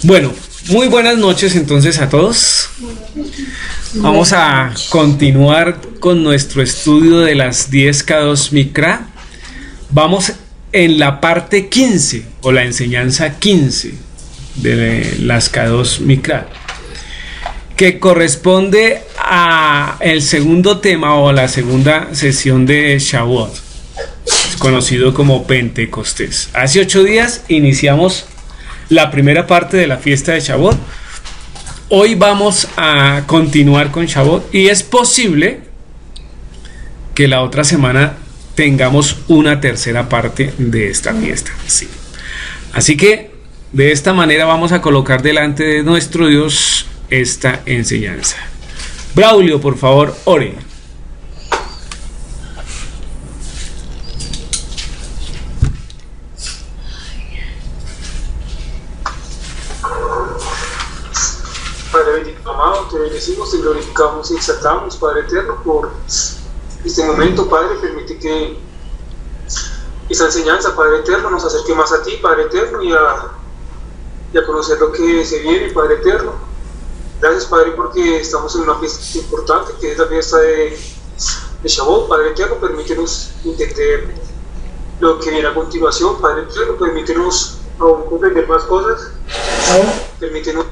Bueno, muy buenas noches entonces a todos. Vamos a continuar con nuestro estudio de las 10 K2 Mikra. Vamos en la parte 15 o la enseñanza 15 de las K2 Mikra, que corresponde a el segundo tema o la segunda sesión de Shavuot, conocido como Pentecostés. Hace 8 días iniciamos la primera parte de la fiesta de Shavuot. Hoy vamos a continuar con Shavuot y es posible que la otra semana tengamos una tercera parte de esta fiesta. Sí. Así que de esta manera vamos a colocar delante de nuestro Dios esta enseñanza. Braulio, por favor, ore. Padre bendito, amado, te bendecimos, te glorificamos y exaltamos, Padre eterno, por este momento. Padre, permite que esta enseñanza, Padre eterno, nos acerque más a ti, Padre eterno, y a conocer lo que se viene, Padre eterno. Gracias, Padre, porque estamos en una fiesta importante, que es la fiesta de Shavuot. Padre eterno, permítenos entender lo que viene a continuación, Padre eterno, permítenos aún comprender más cosas, permítenos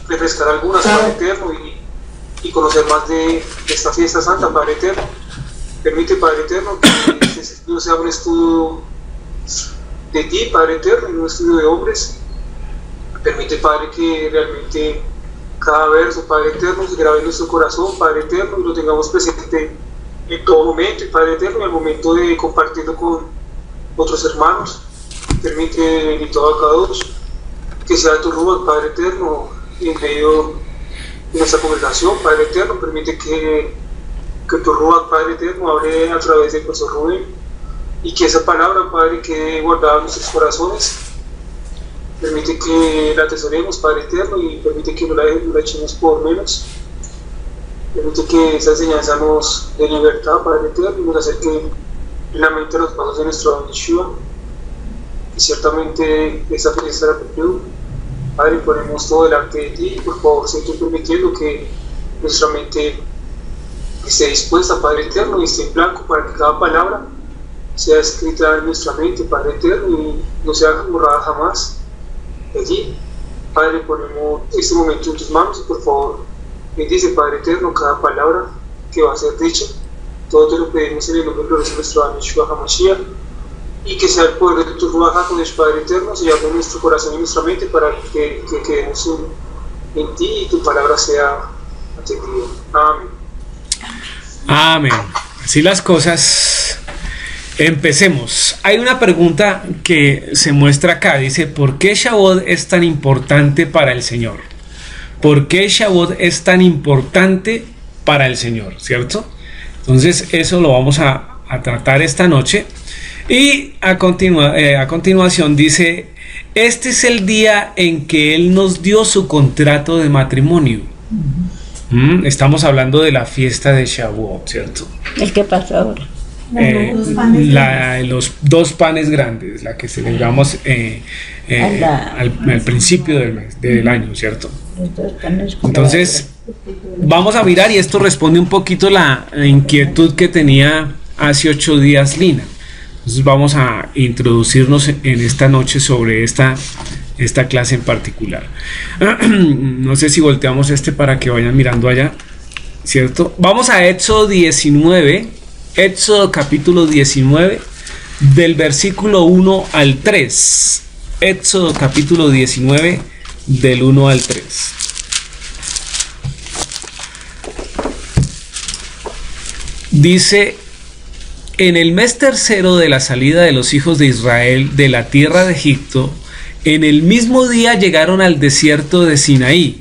refrescar algunas, Padre eterno, y conocer más de esta fiesta santa, Padre eterno. Permite, Padre eterno, que este estudio sea un estudio de ti, Padre eterno, y un estudio de hombres. Permite, Padre, que realmente cada verso, Padre eterno, se grabe en nuestro corazón, Padre eterno, y lo tengamos presente en todo momento, y Padre eterno, en el momento de compartirlo con otros hermanos. Permite, bendito Abacados, que sea tu Ruach, Padre eterno, en medio de nuestra congregación, Padre eterno. Permite que tu Ruach, Padre eterno, hable a través del profesor Rubén, y que esa palabra, Padre, quede guardada en nuestros corazones. Permite que la atesoremos, Padre eterno, y permite que no la echemos por menos. Permite que esa enseñanza nos dé libertad, Padre eterno, y nos acerque plenamente a los pasos de nuestro Yeshua. Y ciertamente esa fiesta la cumplió. Padre, ponemos todo delante de ti, y por favor, sé tú permitiendo que nuestra mente esté dispuesta, Padre eterno, y esté en blanco para que cada palabra sea escrita en nuestra mente, Padre eterno, y no sea borrada jamás de allí. Padre, ponemos este momento en tus manos y por favor, bendice, Padre eterno, cada palabra que va a ser dicha. Todo te lo pedimos en el nombre glorioso de nuestro Yeshua HaMashiach, y que sea el poder de tu Ruach HaKodesh, Padre eterno, sellando nuestro corazón y nuestra mente para que quedemos en ti y tu palabra sea atendida. Amén. Amén. Así las cosas. Empecemos. Hay una pregunta que se muestra acá. Dice, ¿por qué Shavuot es tan importante para el Señor? ¿Por qué Shavuot es tan importante para el Señor? ¿Cierto? Entonces eso lo vamos a tratar esta noche. Y a continuación dice, este es el día en que Él nos dio su contrato de matrimonio. Estamos hablando de la fiesta de Shavuot, ¿cierto? ¿El que pasó ahora? Los 2 panes grandes, la que celebramos al principio del año, ¿cierto? Entonces vamos a mirar, y esto responde un poquito la inquietud que tenía hace 8 días Lina. Entonces vamos a introducirnos en esta noche sobre esta clase en particular. No sé si volteamos para que vayan mirando allá, ¿cierto? Vamos a Éxodo 19, Éxodo capítulo 19, del versículo 1 al 3. Éxodo capítulo 19, del 1 al 3. Dice: en el mes tercero de la salida de los hijos de Israel de la tierra de Egipto, en el mismo día llegaron al desierto de Sinaí.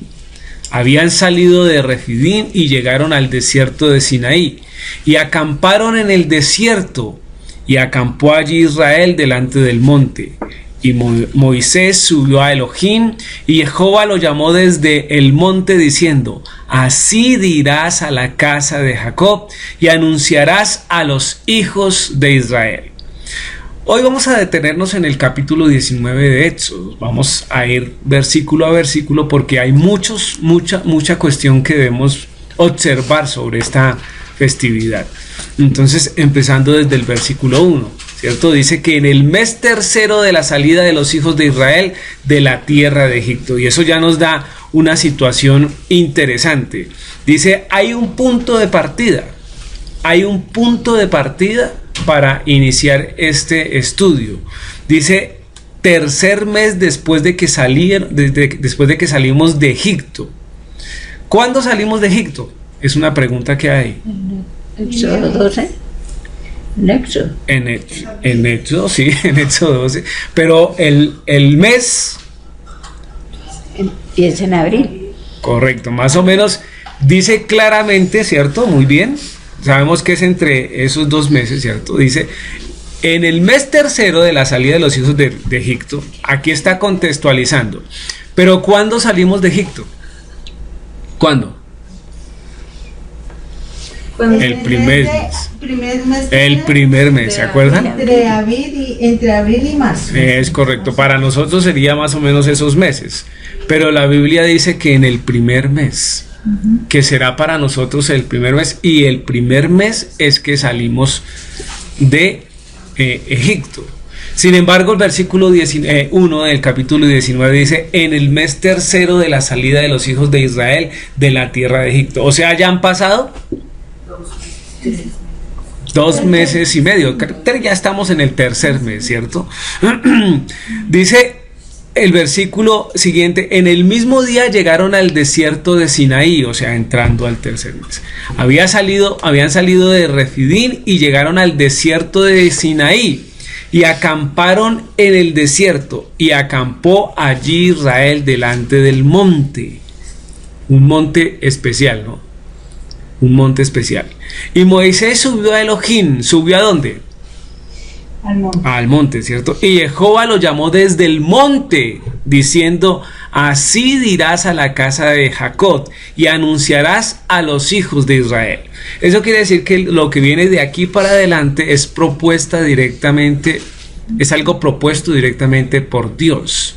Habían salido de Refidim y llegaron al desierto de Sinaí, y acamparon en el desierto, y acampó allí Israel delante del monte. Y Moisés subió a Elohim, y Jehová lo llamó desde el monte diciendo: así dirás a la casa de Jacob, y anunciarás a los hijos de Israel. Hoy vamos a detenernos en el capítulo 19 de Éxodo. Vamos a ir versículo a versículo porque hay mucha cuestión que debemos observar sobre esta festividad. Entonces, empezando desde el versículo 1, ¿cierto? Dice que en el mes tercero de la salida de los hijos de Israel de la tierra de Egipto. Y eso ya nos da una situación interesante. Dice, hay un punto de partida. Hay un punto de partida para iniciar este estudio. Dice, tercer mes después de que salimos de Egipto. ¿Cuándo salimos de Egipto? Es una pregunta que hay. Éxodo 12. En Éxodo, sí, en Éxodo 12. Pero el mes... Empieza en abril. Correcto, más o menos dice claramente, ¿cierto? Muy bien. Sabemos que es entre esos 2 meses, ¿cierto? Dice, en el mes tercero de la salida de los hijos de Egipto, aquí está contextualizando. Pero ¿cuándo salimos de Egipto? ¿Cuándo? El primer mes. El primer mes, ¿se acuerdan? Entre abril y marzo. Es correcto, para nosotros sería más o menos esos meses. Pero la Biblia dice que en el primer mes, que será para nosotros el primer mes, y el primer mes es que salimos de Egipto. Sin embargo, el versículo 1 del capítulo 19 dice, en el mes tercero de la salida de los hijos de Israel de la tierra de Egipto. O sea, ya han pasado 2 meses y medio, ya estamos en el tercer mes, ¿cierto? Dice el versículo siguiente, en el mismo día llegaron al desierto de Sinaí, o sea, entrando al tercer mes. Habían salido de Refidín y llegaron al desierto de Sinaí y acamparon en el desierto, y acampó allí Israel delante del monte, un monte especial, ¿no? Un monte especial. Y Moisés subió a Elohim. ¿Subió a dónde? Al monte. Al monte, ¿cierto? Y Jehová lo llamó desde el monte, diciendo, así dirás a la casa de Jacob y anunciarás a los hijos de Israel. Eso quiere decir que lo que viene de aquí para adelante es propuesta directamente, es algo propuesto directamente por Dios,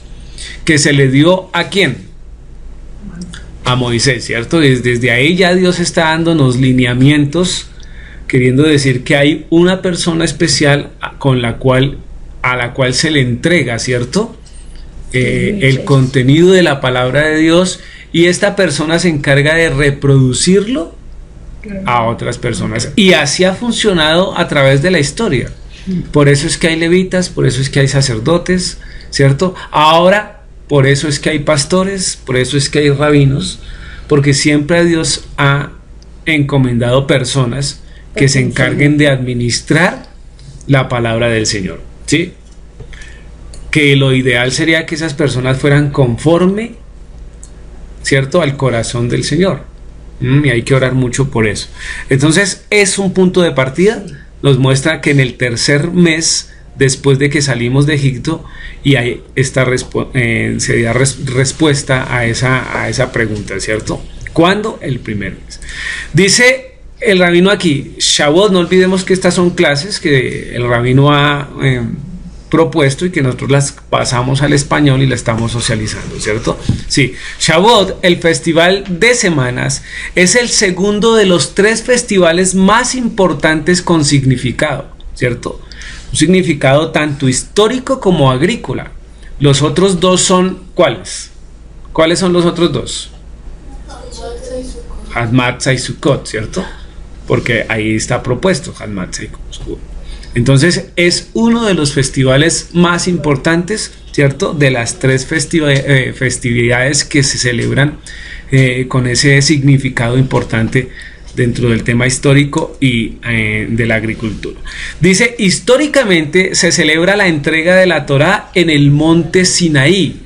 que se le dio ¿a quién? A Moisés, ¿cierto? Desde ahí ya Dios está dándonos lineamientos, queriendo decir que hay una persona especial a la cual se le entrega, ¿cierto? El contenido de la palabra de Dios, y esta persona se encarga de reproducirlo a otras personas, y así ha funcionado a través de la historia. Por eso es que hay levitas, por eso es que hay sacerdotes, ¿cierto? Ahora por eso es que hay pastores, por eso es que hay rabinos, porque siempre Dios ha encomendado personas que se encarguen de administrar la palabra del Señor, ¿sí? Que lo ideal sería que esas personas fueran conforme, ¿cierto?, al corazón del Señor. Y hay que orar mucho por eso. Entonces es un punto de partida, nos muestra que en el tercer mes después de que salimos de Egipto, y ahí está se da respuesta a esa pregunta, ¿cierto? ¿Cuándo? El primer mes. Dice el rabino aquí, Shavuot, no olvidemos que estas son clases que el rabino ha propuesto y que nosotros las pasamos al español y la estamos socializando, ¿cierto? Sí, Shavuot, el festival de semanas, es el segundo de los 3 festivales más importantes con significado, ¿cierto? Un significado tanto histórico como agrícola. Los otros 2 son, ¿cuáles? ¿Cuáles son los otros 2? Hadmatzah y Sukkot, ¿cierto? Porque ahí está propuesto Hadmatzah y Sukkot. Entonces es uno de los festivales más importantes, ¿cierto? De las 3 festividades que se celebran con ese significado importante dentro del tema histórico y de la agricultura. Dice, históricamente se celebra la entrega de la Torá en el monte Sinaí,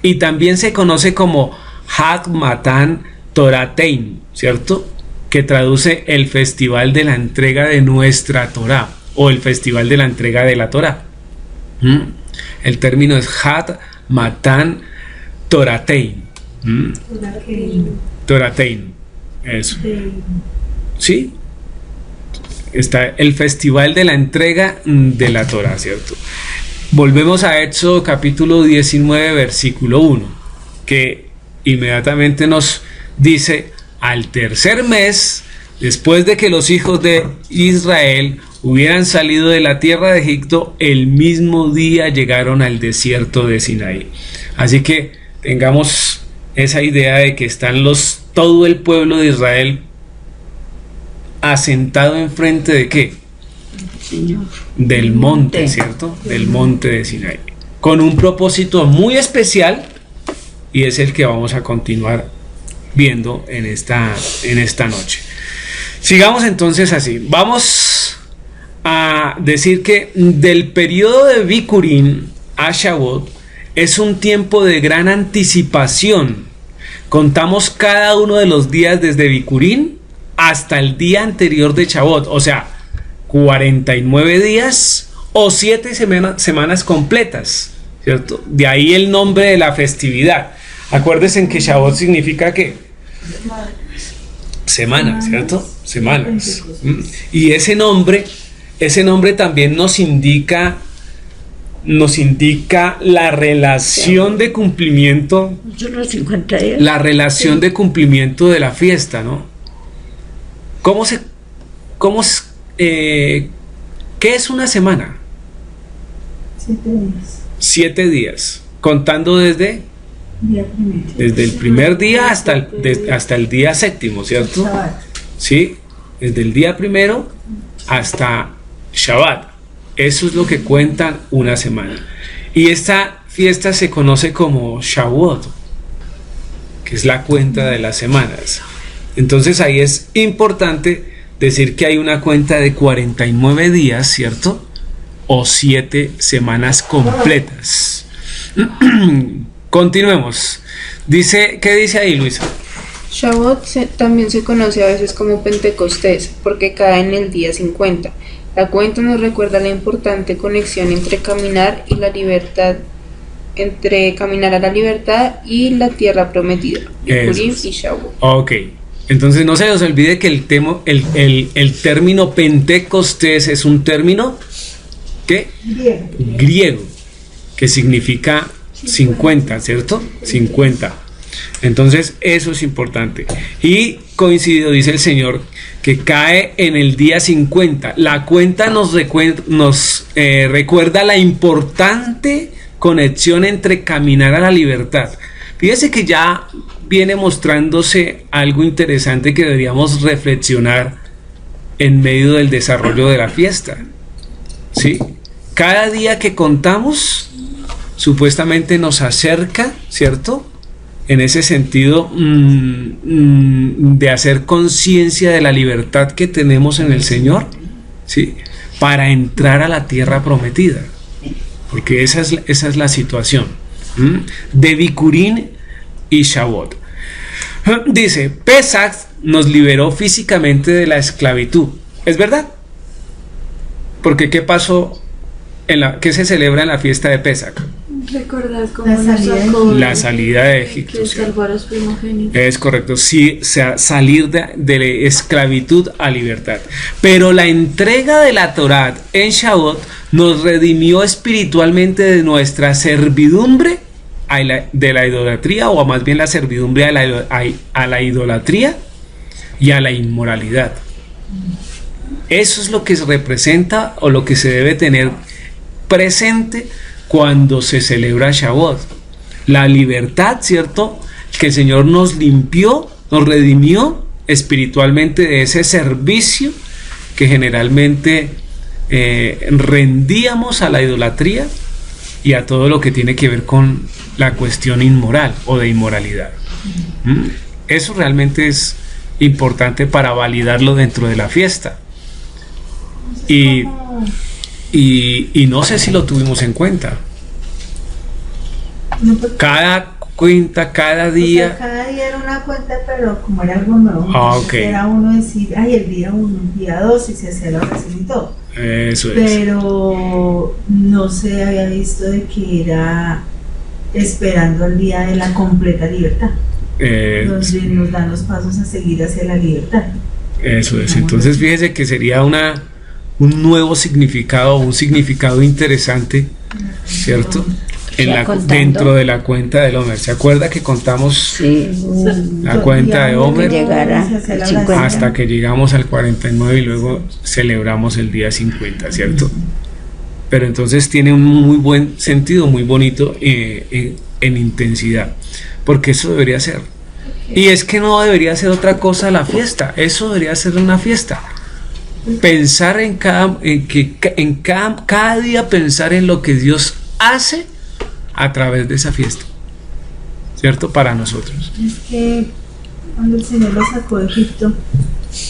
y también se conoce como Hag Matan Toratein, ¿cierto? Que traduce el festival de la entrega de nuestra Torá, o el festival de la entrega de la Torá. El término es Hag Matan Toratein. Toratein. Eso. ¿Sí? está el festival de la entrega de la Torá, ¿cierto? Volvemos a Éxodo capítulo 19, versículo 1, que inmediatamente nos dice: al tercer mes, después de que los hijos de Israel hubieran salido de la tierra de Egipto, el mismo día llegaron al desierto de Sinaí. Así que tengamos esa idea de que están todo el pueblo de Israel asentado enfrente de ¿qué? Señor. Del monte, ¿cierto? Del monte de Sinaí, con un propósito muy especial, y es el que vamos a continuar viendo en esta noche. Sigamos entonces así. Vamos a decir que del periodo de Bikurim a Shavuot es un tiempo de gran anticipación. Contamos cada uno de los días desde Bikurim hasta el día anterior de Shavuot, o sea, 49 días o 7 semanas completas, ¿cierto? De ahí el nombre de la festividad. Acuérdense que Shavuot significa ¿qué? Semanas, ¿cierto? Semanas. Y ese nombre también nos indica la relación de cumplimiento, Solo 50 días. la relación de cumplimiento de la fiesta, ¿no? ¿Qué es una semana? 7 días. 7 días, contando desde Día primero. el primer día hasta el día séptimo, ¿cierto? Shabbat. Sí, desde el día primero hasta Shabbat. Eso es lo que cuentan una semana. Y esta fiesta se conoce como Shavuot, que es la cuenta de las semanas. Entonces ahí es importante decir que hay una cuenta de 49 días, ¿cierto? O 7 semanas completas. Continuemos. ¿Qué dice ahí, Luisa? Shavuot también se conoce a veces como Pentecostés, porque cae en el día 50. La cuenta nos recuerda la importante conexión entre caminar a la libertad y la tierra prometida, Bikurim y Shavuot. Ok, entonces no se os olvide que el término Pentecostés es un término ¿qué? Griego, que significa 50, ¿cierto? 50. Entonces eso es importante. Y coincidido, dice el Señor, que cae en el día 50. La cuenta nos recuerda la importante conexión entre caminar a la libertad. Fíjese que ya viene mostrándose algo interesante que deberíamos reflexionar en medio del desarrollo de la fiesta. ¿Sí? Cada día que contamos supuestamente nos acerca, ¿cierto? En ese sentido de hacer conciencia de la libertad que tenemos en el Señor, ¿sí? Para entrar a la tierra prometida, porque esa es la situación de Bikurim y Shavuot. Dice, Pesach nos liberó físicamente de la esclavitud, ¿es verdad? Porque ¿qué pasó? ¿Qué se celebra en la fiesta de Pesach? Recordar cómo nos sacó La salida de Egipto. que salvó a los primogénitos. Es correcto, sí, salir de esclavitud a libertad. Pero la entrega de la Torá en Shavuot nos redimió espiritualmente de nuestra servidumbre de la idolatría, o más bien la servidumbre a la idolatría y a la inmoralidad. Eso es lo que se representa o lo que se debe tener presente cuando se celebra Shavuot. La libertad, ¿cierto? Que el Señor nos limpió, nos redimió espiritualmente de ese servicio que generalmente rendíamos a la idolatría y a todo lo que tiene que ver con la cuestión inmoral o de inmoralidad. Eso realmente es importante para validarlo dentro de la fiesta. Y no sé si lo tuvimos en cuenta. Cada cuenta, cada día. O sea, cada día era una cuenta, pero como era algo nuevo, Okay. era uno decir, ay, el día 1, el día 2, y se hacía la oración y todo. Eso es. Pero no se había visto de que era esperando el día de la completa libertad, donde nos dan los pasos a seguir hacia la libertad. Eso es. Entonces fíjese que sería un nuevo significado, un significado interesante, ¿cierto? Dentro de la cuenta del Homer. ¿Se acuerda que contamos la cuenta de Homer hasta que llegamos al 49 y luego celebramos el día 50, ¿cierto? Pero entonces tiene un muy buen sentido, muy bonito en intensidad, porque eso debería ser. Y es que no debería ser otra cosa la fiesta, eso debería ser una fiesta. Pensar cada día pensar en lo que Dios hace a través de esa fiesta, ¿cierto? Para nosotros. Es que cuando el Señor lo sacó de Egipto,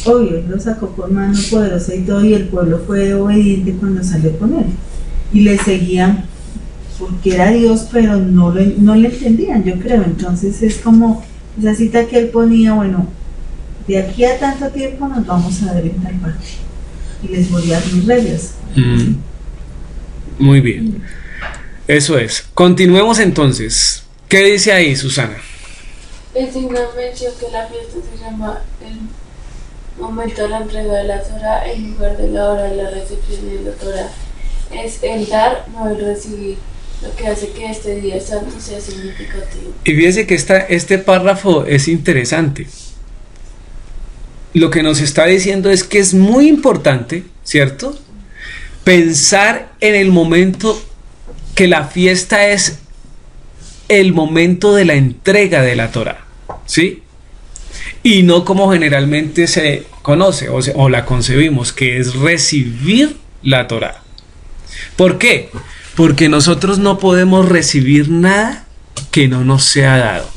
obvio, Él lo sacó por mano poderosa y todo, y el pueblo fue obediente cuando salió con Él. Y le seguían porque era Dios, pero no le entendían, yo creo. Entonces es como esa cita que Él ponía, bueno, de aquí a tanto tiempo nos vamos a ver en tal parte. Y les voy a dar mis reglas. Muy bien. Eso es. Continuemos entonces. ¿Qué dice ahí, Susana? El signo mencionó que la fiesta se llama el momento de la entrega de la Torah en lugar de la hora de la recepción de la Torah. Es el dar, no el recibir, lo que hace que este día santo sea significativo. Y fíjese que este párrafo es interesante. Lo que nos está diciendo es que es muy importante, ¿cierto? Pensar en el momento que la fiesta es el momento de la entrega de la Torah, ¿sí? Y no como generalmente se conoce o la concebimos, que es recibir la Torah. ¿Por qué? Porque nosotros no podemos recibir nada que no nos sea dado.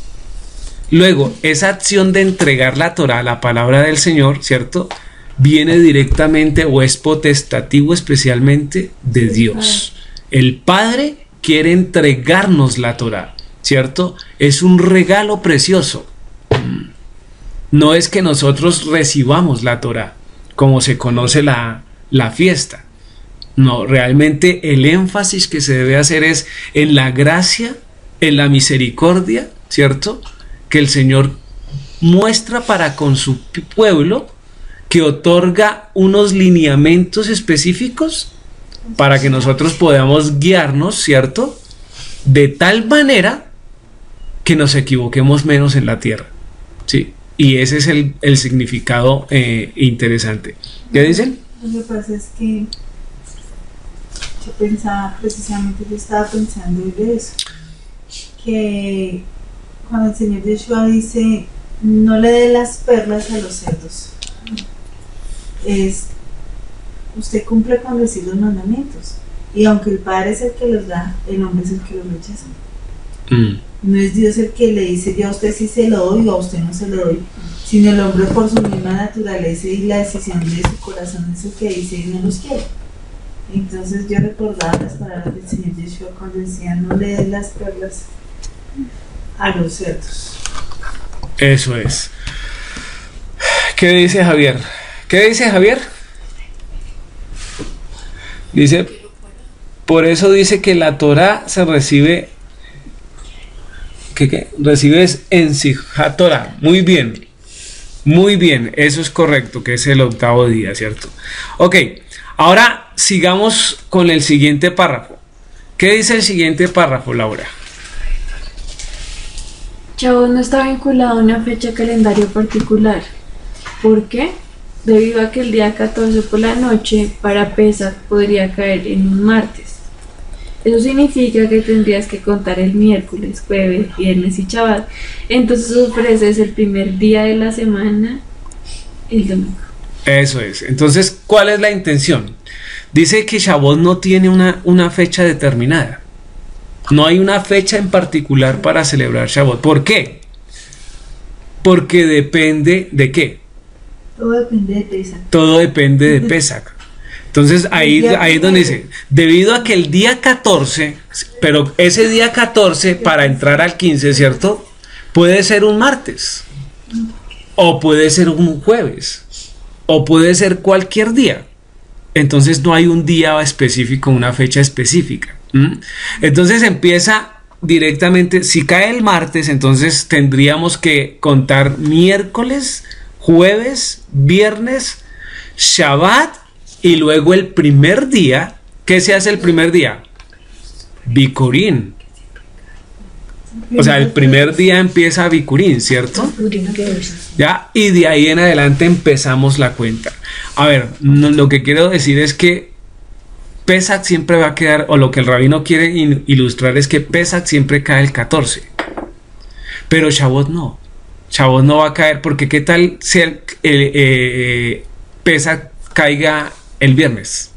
Luego, esa acción de entregar la Torah, la palabra del Señor, ¿cierto? Viene directamente o es potestativo especialmente de Dios. El Padre quiere entregarnos la Torah, ¿cierto? Es un regalo precioso. No es que nosotros recibamos la Torah, como se conoce la fiesta. No, realmente el énfasis que se debe hacer es en la gracia, en la misericordia, ¿cierto? Que el Señor muestra para con su pueblo, que otorga unos lineamientos específicos para que nosotros podamos guiarnos, ¿cierto? De tal manera que nos equivoquemos menos en la tierra, ¿sí? Y ese es el significado interesante. ¿Qué dicen? Lo que pasa es que yo pensaba, precisamente yo estaba pensando de eso, que cuando el Señor Yeshua dice, no le dé las perlas a los cerdos, es, usted cumple con decir los mandamientos, y aunque el Padre es el que los da, el hombre es el que los rechaza. No es Dios el que le dice, yo a usted sí se lo doy o a usted no se lo doy, sino el hombre por su misma naturaleza y la decisión de su corazón es el que dice y no los quiere. Entonces yo recordaba las palabras del Señor Yeshua cuando decía, no le des las perlas a los cerdos. Eso es. ¿Qué dice Javier? ¿Qué dice Javier? Dice, por eso dice que la Torah se recibe, que recibes en Simchat Torah. Muy bien, eso es correcto, que es el octavo día, ¿cierto? Ok, ahora sigamos con el siguiente párrafo. ¿Qué dice el siguiente párrafo, Laura? Shavuot no está vinculado a una fecha calendario particular. ¿Por qué? Debido a que el día 14 por la noche para Pesach podría caer en un martes. Eso significa que tendrías que contar el miércoles, jueves, viernes y Shabbat. Entonces ofreces el primer día de la semana, el domingo. Eso es. Entonces, ¿cuál es la intención? Dice que Shavuot no tiene una fecha determinada. No hay una fecha en particular para celebrar Shavuot. ¿Por qué? Porque depende de ¿qué? Todo depende de Pesach. Todo depende de Pesach. Entonces ahí es donde dice, debido a que el día 14, pero ese día 14 para entrar al 15, ¿cierto? Puede ser un martes, o puede ser un jueves, o puede ser cualquier día. Entonces no hay un día específico, una fecha específica. Entonces empieza directamente, si cae el martes, entonces tendríamos que contar miércoles, jueves, viernes, Shabbat y luego el primer día. ¿Qué se hace el primer día? Bikurín. O sea, el primer día empieza Bikurín, ¿cierto? Ya, y de ahí en adelante empezamos la cuenta. A ver, lo que quiero decir es que Pesach siempre va a quedar, o lo que el rabino quiere ilustrar es que Pesach siempre cae el 14. Pero Shavuot no. Shavuot no va a caer porque ¿qué tal si Pesach caiga el viernes?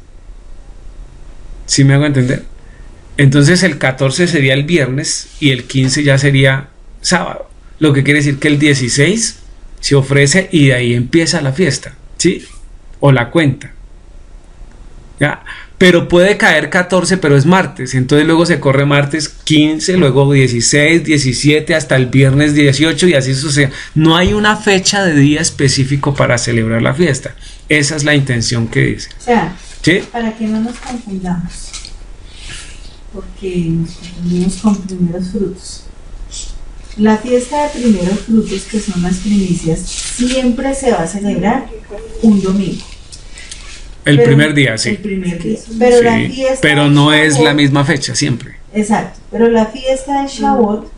¿Sí me hago entender? Entonces el 14 sería el viernes y el 15 ya sería sábado. Lo que quiere decir que el 16 se ofrece y de ahí empieza la fiesta, ¿sí? O la cuenta. ¿Ya? Pero puede caer 14, pero es martes. Entonces luego se corre martes 15, luego 16, 17, hasta el viernes 18 y así sucede. No hay una fecha de día específico para celebrar la fiesta. Esa es la intención que dice. O sea, ¿sí? Para que no nos confundamos, porque nos confundimos con primeros frutos. La fiesta de primeros frutos, que son las primicias, siempre se va a celebrar un domingo. El primer día, sí. El primer día. Pero sí, la fiesta pero no es la misma fecha siempre. Exacto. Pero la fiesta de Shavuot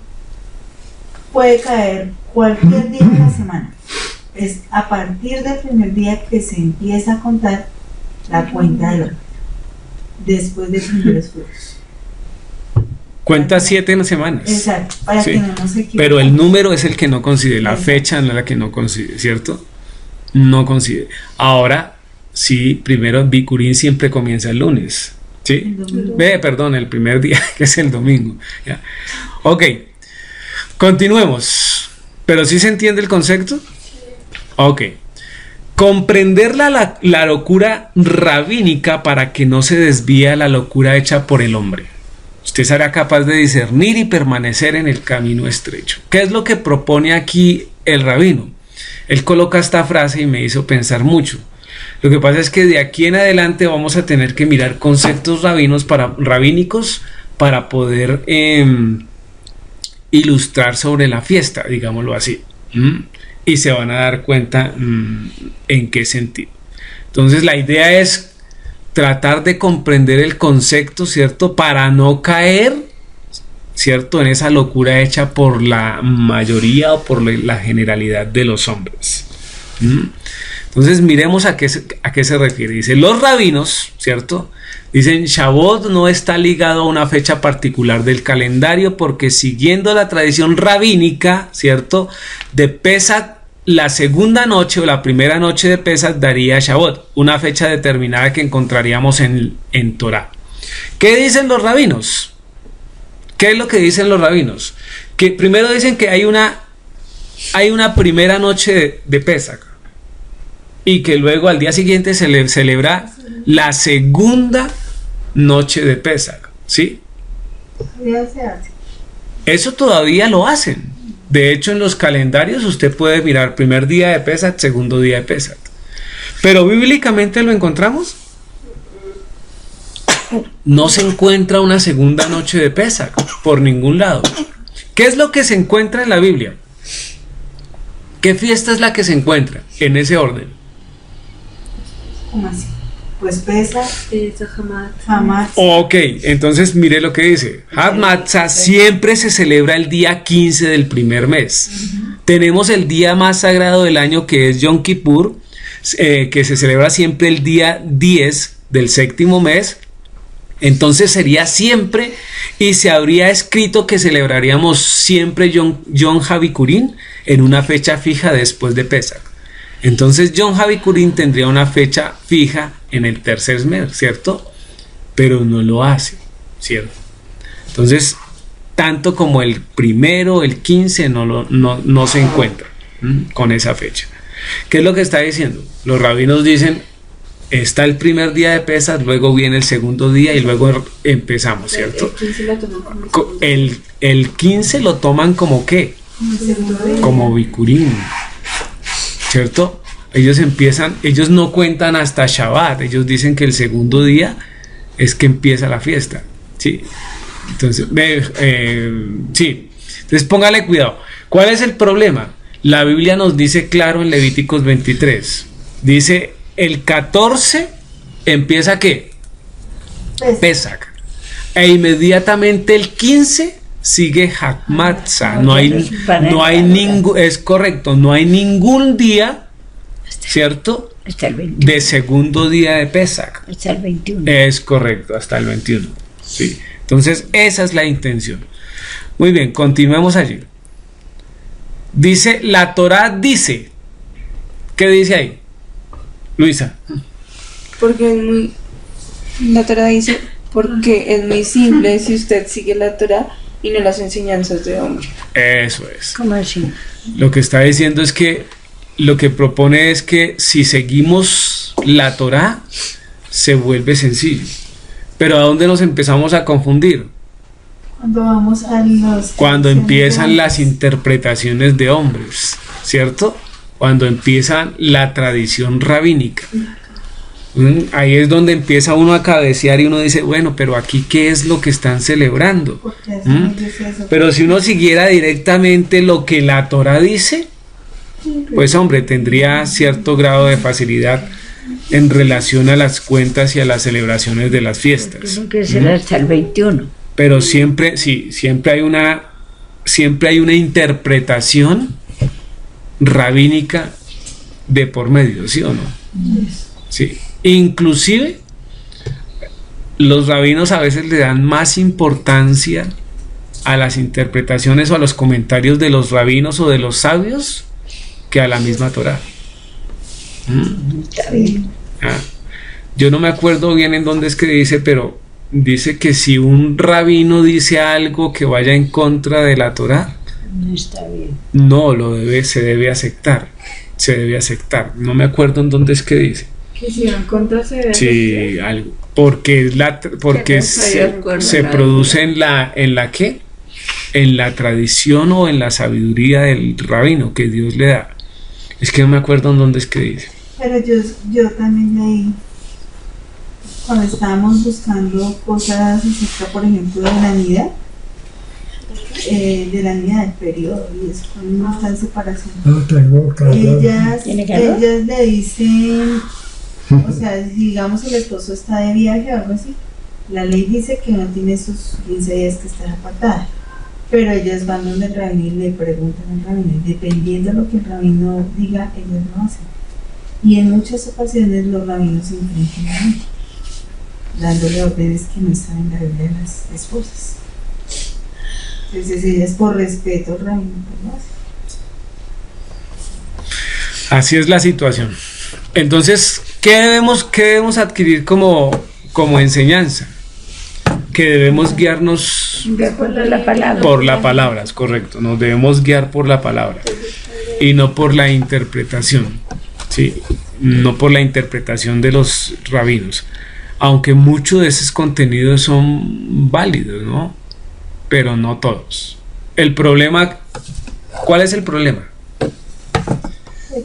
puede caer cualquier día de la semana. Es a partir del primer día que se empieza a contar la cuenta del año, después de primeros frutos. Cuenta 7 semanas. Exacto, para sí. que no nos equivoquemos. Pero el número es el que no coincide, la fecha no es la que no coincide, ¿cierto? No coincide. Ahora, sí, primero Bikurín siempre comienza el lunes, ¿sí? Perdón, el primer día, que es el domingo. ¿Ya? Ok, continuemos. ¿Pero sí se entiende el concepto? Ok. Comprender la locura rabínica para que no se desvíe a la locura hecha por el hombre. Usted será capaz de discernir y permanecer en el camino estrecho. ¿Qué es lo que propone aquí el rabino? Él coloca esta frase y me hizo pensar mucho. Lo que pasa es que de aquí en adelante vamos a tener que mirar conceptos rabínicos para poder ilustrar sobre la fiesta, digámoslo así. Y se van a dar cuenta en qué sentido. Entonces la idea es tratar de comprender el concepto, ¿cierto? Para no caer, ¿cierto? En esa locura hecha por la mayoría o por la generalidad de los hombres. Entonces miremos a qué se refiere. Dice, los rabinos, ¿cierto? Dicen, Shavuot no está ligado a una fecha particular del calendario porque siguiendo la tradición rabínica, ¿cierto? De Pesach, la segunda noche o la primera noche de Pesach daría Shavuot, una fecha determinada que encontraríamos en Torah. ¿Qué dicen los rabinos? ¿Qué es lo que dicen los rabinos? Que primero dicen que hay una primera noche de Pesach y que luego al día siguiente se celebra la segunda noche de Pesach, ¿sí? Eso todavía lo hacen. De hecho, en los calendarios usted puede mirar primer día de Pesach, segundo día de Pesach. Pero bíblicamente lo encontramos. No se encuentra una segunda noche de Pesach por ningún lado. ¿Qué es lo que se encuentra en la Biblia? ¿Qué fiesta es la que se encuentra en ese orden? ¿Cómo así? Pues Pesach, Hamad. Ok, entonces mire lo que dice. Hamad siempre se celebra el día 15 del primer mes. Tenemos el día más sagrado del año que es Yom Kippur, que se celebra siempre el día 10 del séptimo mes. Entonces sería siempre, y se habría escrito que celebraríamos siempre Yom HaBikurín en una fecha fija después de Pesach. Entonces Yom HaBikurín tendría una fecha fija en el tercer mes, ¿cierto? Pero no lo hace, ¿cierto? Entonces, tanto como el primero, el 15, no se encuentra con esa fecha. ¿Qué es lo que está diciendo? Los rabinos dicen, está el primer día de Pesach, luego viene el segundo día y luego empezamos, ¿cierto? El 15 lo toman como ¿qué? Como Bikurín, ¿cierto? Ellos no cuentan hasta Shabbat, ellos dicen que el segundo día es que empieza la fiesta, ¿sí? Entonces, sí. Entonces póngale cuidado. ¿Cuál es el problema? La Biblia nos dice claro en Levíticos 23. Dice, el 14 empieza ¿qué? Pesach. E inmediatamente el 15 sigue Hakmatzah. No hay ningún, es correcto, no hay ningún día, ¿cierto? Hasta el 21. De segundo día de Pesach. Hasta el 21. Es correcto, hasta el 21. Sí. Entonces, esa es la intención. Muy bien, continuemos allí. Dice, la Torá dice. ¿Qué dice ahí? Luisa. Porque es muy... La Torá dice, porque es muy simple si usted sigue la Torá y no las enseñanzas de hombre. Eso es. ¿Cómo así? Lo que está diciendo es que lo que propone es que si seguimos la Torá, se vuelve sencillo. Pero ¿a dónde nos empezamos a confundir? Cuando vamos a los... Cuando empiezan las interpretaciones de hombres, ¿cierto? Cuando empieza la tradición rabínica. Ahí es donde empieza uno a cabecear y uno dice, bueno, pero aquí ¿qué es lo que están celebrando? Pero si uno siguiera directamente lo que la Torá dice, pues hombre, tendría cierto grado de facilidad en relación a las cuentas y a las celebraciones de las fiestas. Tiene que ser hasta el 21. Pero siempre, sí, siempre hay una interpretación rabínica de por medio, ¿sí o no? Sí. Inclusive los rabinos a veces le dan más importancia a las interpretaciones o a los comentarios de los rabinos o de los sabios que a la misma Torá. Está bien. Yo no me acuerdo bien en dónde es que dice, pero dice que si un rabino dice algo que vaya en contra de la Torá, No está bien. no se debe aceptar. Se debe aceptar. No me acuerdo en dónde es que dice. Que si van contra se debe Sí, algo. Porque no estoy de acuerdo, se la produce en la ¿qué? En la tradición o en la sabiduría del rabino que Dios le da. Es que no me acuerdo en dónde es que dice. Pero yo también leí, cuando estábamos buscando cosas acerca, por ejemplo, de la nida del periodo, y eso, cuando uno está en separación. No tengo calor. Ellas ¿Tiene calor? le dicen, o sea, si digamos el esposo está de viaje o algo así, la ley dice que no tiene esos 15 días que estar apartada, pero ellas van donde el rabino y le preguntan al rabino, y dependiendo de lo que el rabino diga, ellas lo hacen. Y en muchas ocasiones los rabinos se infringen a él, dándole órdenes que no están en la Biblia de las esposas. Entonces ellas por respeto al rabino pues lo hacen. Así es la situación. Entonces, ¿qué debemos adquirir como enseñanza? Que debemos guiarnos De acuerdo a la palabra. por la palabra, es correcto. Nos debemos guiar por la palabra y no por la interpretación, ¿sí? No por la interpretación de los rabinos. Aunque muchos de esos contenidos son válidos, ¿no? Pero no todos. El problema, ¿cuál es el problema?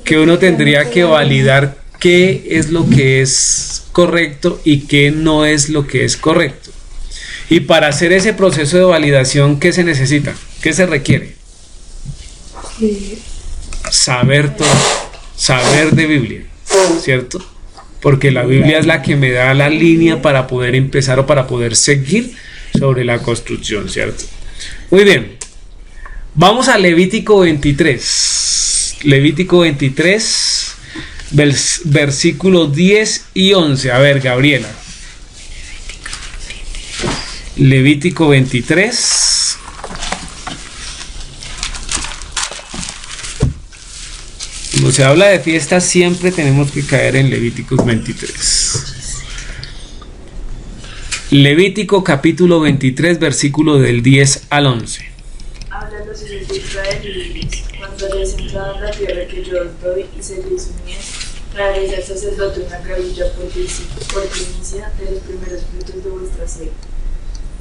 Que uno tendría que validar qué es lo que es correcto y qué no es lo que es correcto. Y para hacer ese proceso de validación, ¿qué se necesita? ¿Qué se requiere? Saber todo, saber de Biblia, ¿cierto? Porque la Biblia es la que me da la línea para poder empezar o para poder seguir sobre la construcción, ¿cierto? Muy bien. Vamos a Levítico 23. Levítico 23, versículos 10 y 11. A ver, Gabriela. Levítico 23. Cuando se habla de fiestas, siempre tenemos que caer en Levíticos 23. Levítico capítulo 23, versículo del 10 al 11. Habla a los hijos de Israel y diles: cuando hayáis entrado en la tierra que yo os doy y seréis unidos, traeréis al sacerdote una gavilla por primicia de los primeros frutos de vuestra siega.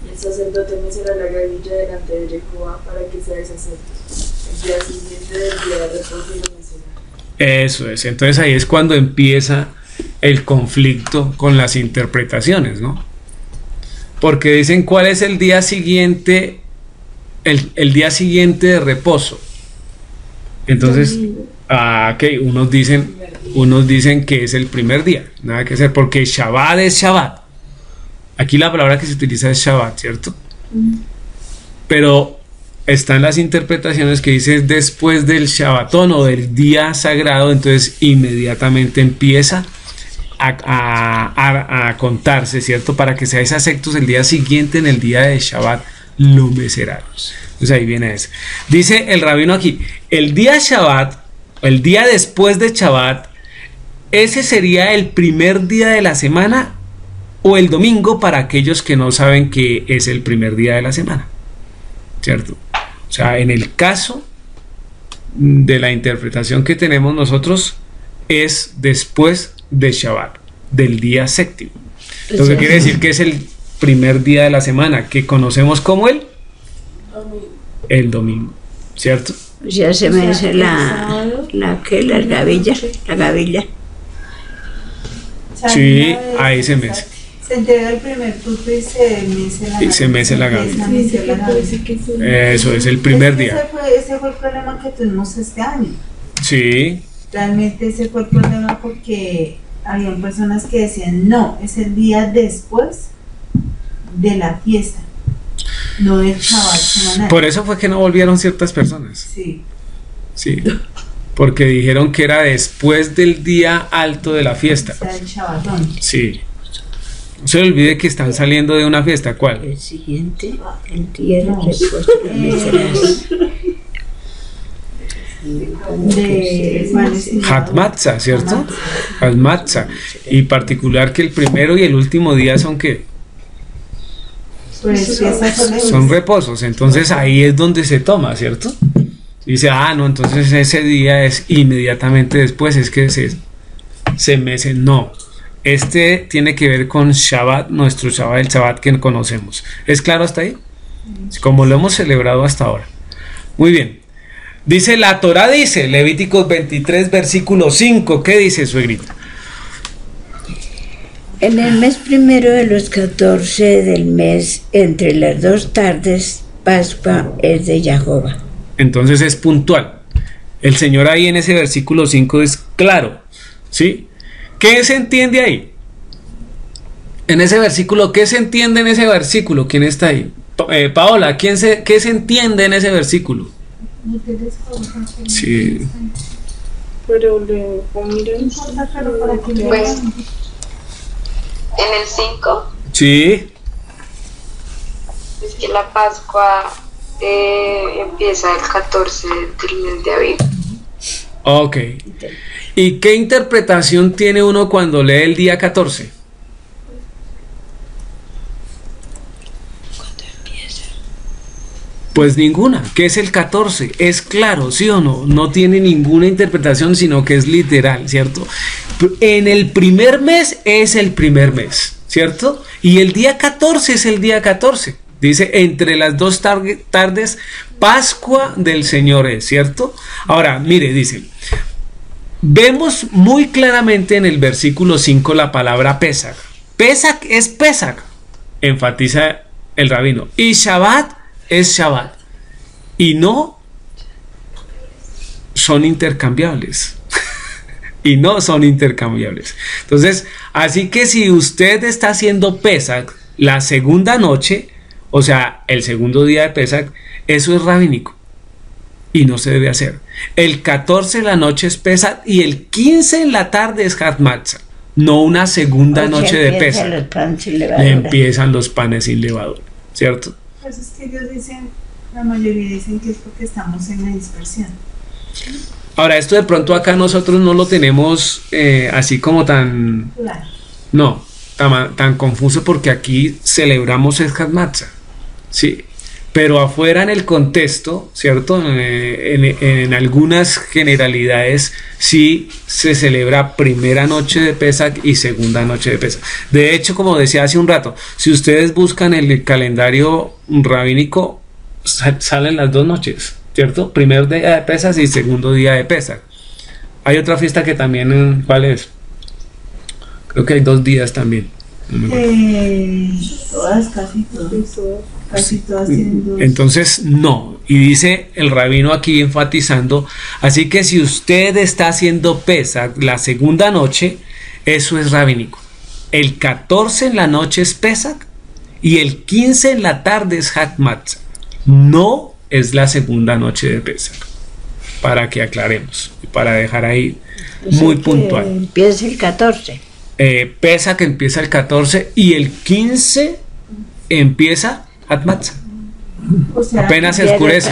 Y el sacerdote mecerá la gavilla delante de Jehová para que seáis aceptos. El día siguiente del día de reposo lo mecerá. Eso es, entonces ahí es cuando empieza el conflicto con las interpretaciones, ¿no? Porque dicen cuál es el día siguiente, el día siguiente de reposo. Entonces, Domingo. ok, unos dicen que es el primer día, nada que hacer, porque Shabbat es Shabbat. Aquí la palabra que se utiliza es Shabbat, ¿cierto? Pero están las interpretaciones que dice después del Shabbatón o del día sagrado, entonces inmediatamente empieza a contarse, ¿cierto? Para que sea exactos el día siguiente, en el día de Shabbat, lo mecerán. Entonces ahí viene eso. Dice el rabino aquí, el día Shabbat, el día después de Shabbat, ese sería el primer día de la semana o el domingo para aquellos que no saben que es el primer día de la semana, ¿cierto? O sea, en el caso de la interpretación que tenemos nosotros es después de Shabbat, del día séptimo. Lo que quiere decir que es el primer día de la semana, que conocemos como el domingo, ¿cierto? Ya se me hace la gavilla, la gavilla. Sí, ahí se mece. Se entrega el primer fruto y se mece la gavilla. Sí, dice que puede ser que sea. Eso es el primer día. Ese fue el problema que tuvimos este año. Sí, Realmente ese fue el problema porque habían personas que decían no, es el día después de la fiesta, no del Shabbat semanal. por eso fue que no volvieron ciertas personas. Sí. Sí, porque dijeron que era después del día alto de la fiesta. O sea, el Shabbatón. Sí. No se le olvide que están saliendo de una fiesta. ¿Cuál? El siguiente, el día de reposo, lo mecerás. De Hatmatza, ¿cierto? Hatmatza. Y particular que el primero y el último día son ¿qué? Pues fiestas solemnes. Son reposos. Entonces ahí es donde se toma, ¿cierto? Dice, no, entonces ese día es inmediatamente después, es que se mece. No. Este tiene que ver con Shabbat, nuestro Shabbat, el Shabbat que conocemos. ¿Es claro hasta ahí? Como lo hemos celebrado hasta ahora. Muy bien. Dice, la Torá dice, Levíticos 23, versículo 5. ¿Qué dice, suegrita? En el mes primero de los 14 del mes, entre las 2 tardes, Pascua es de Jehová. Entonces es puntual. El Señor ahí en ese versículo 5 es claro, ¿sí? ¿Qué se entiende ahí? En ese versículo, ¿qué se entiende en ese versículo? ¿Quién está ahí? Paola, ¿qué se entiende en ese versículo? Sí. Pero luego miren. Pues, en el 5 Sí. es que la Pascua empieza el 14 del mes de abril. Ok. ¿Y qué interpretación tiene uno cuando lee el día 14? Pues ninguna. ¿Qué es el 14? Es claro, ¿sí o no? No tiene ninguna interpretación, sino que es literal, ¿cierto? En el primer mes es el primer mes, ¿cierto? Y el día 14 es el día 14. Dice, entre las 2 tardes, Pascua del Señor es, ¿cierto? Ahora, mire, dice, vemos muy claramente en el versículo 5 la palabra Pesach. Pesach es Pesach, enfatiza el rabino. Y Shabbat es Shabbat. Y no son intercambiables. Y no son intercambiables. Entonces, así que si usted está haciendo Pesach la segunda noche, o sea, el segundo día de Pesach, eso es rabínico y no se debe hacer. El 14 de la noche es Pesach y el 15 en la tarde es Hat Matzah, no una segunda noche de Pesach. Empiezan los panes sin levadura, ¿cierto? Pues es que ellos dicen, la mayoría dicen que es porque estamos en la dispersión. Ahora, esto de pronto acá nosotros no lo tenemos así como tan... Claro. No, tan confuso, porque aquí celebramos el Hat Matzah, ¿sí? Pero afuera en el contexto, ¿cierto? En algunas generalidades sí se celebra primera noche de Pesach y segunda noche de Pesach. De hecho, como decía hace un rato, si ustedes buscan el calendario rabínico, salen las 2 noches, ¿cierto? Primer día de Pesach y segundo día de Pesach. Hay otra fiesta que también, ¿cuál es? Creo que hay 2 días también. No me acuerdo. Todas, casi todas. Casi todas tienen 2. Entonces, no, Y dice el rabino aquí enfatizando, así que si usted está haciendo Pesach la segunda noche, eso es rabínico. El 14 en la noche es Pesach y el 15 en la tarde es Hag Matzah. No es la segunda noche de Pesach, para que aclaremos y para dejar ahí muy puntual. Empieza el 14. Pesach empieza el 14 y el 15 empieza Hag Matzah. O sea, Apenas se oscurece.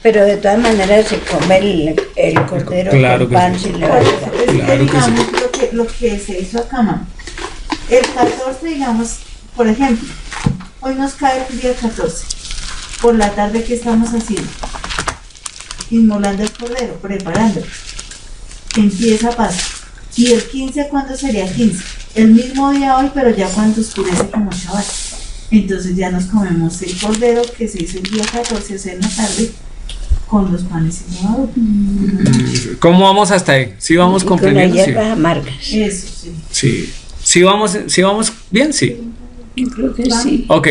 Pero de todas maneras se come el cordero Claro con que pan sí. sin levadura. es que Claro que sí. digamos lo que se hizo acá, mami. El 14, digamos, por ejemplo, hoy nos cae el día 14. Por la tarde, ¿qué estamos haciendo? Inmolando el cordero, preparándolo. Empieza Pascua. ¿Y el 15 cuándo sería 15? El mismo día hoy, pero ya cuando oscurece como Shabbat. Entonces ya nos comemos el cordero que se hizo el día 14, o sea, en la tarde, con los panes sin levadura. ¿Cómo vamos hasta ahí? ¿Sí vamos Y con las comprendiendo? Sí. hierbas amargas. Eso, sí. Sí. ¿Sí vamos bien? Sí. Yo creo que sí. Ok.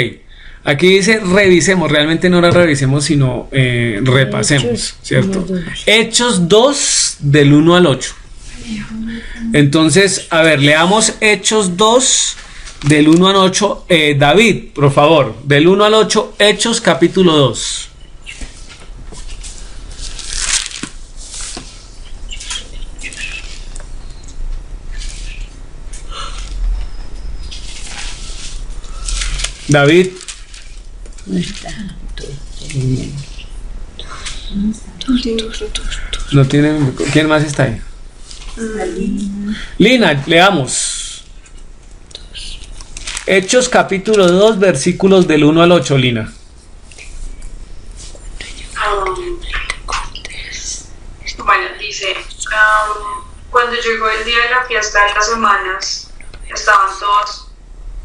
Aquí dice revisemos, realmente no la revisemos, sino repasemos, Hechos, ¿cierto? 1, 2. Hechos 2 del 1 al 8. Entonces, a ver, leamos Hechos 2 del 1 al 8. David, por favor, del 1 al 8, Hechos capítulo 2. David, No está. no tiene. ¿Quién más está ahí? Lina, leamos. Hechos capítulo 2, versículos del 1 al 8, Lina. Bueno, dice, cuando llegó el día de la fiesta de las semanas, estaban todos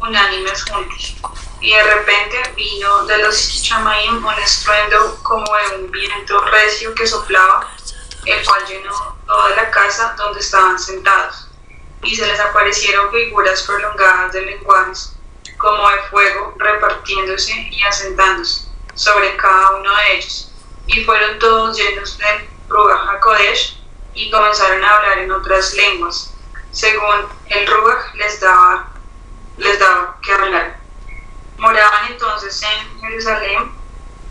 unánimes juntos. Y de repente vino de los chamaim un estruendo como de un viento recio que soplaba, el cual llenó toda la casa donde estaban sentados. Y se les aparecieron figuras prolongadas de lenguajes, como de fuego, repartiéndose y asentándose sobre cada uno de ellos. Y fueron todos llenos del Ruach HaKodesh y comenzaron a hablar en otras lenguas, según el Ruach les daba que hablar. Moraban entonces en Jerusalén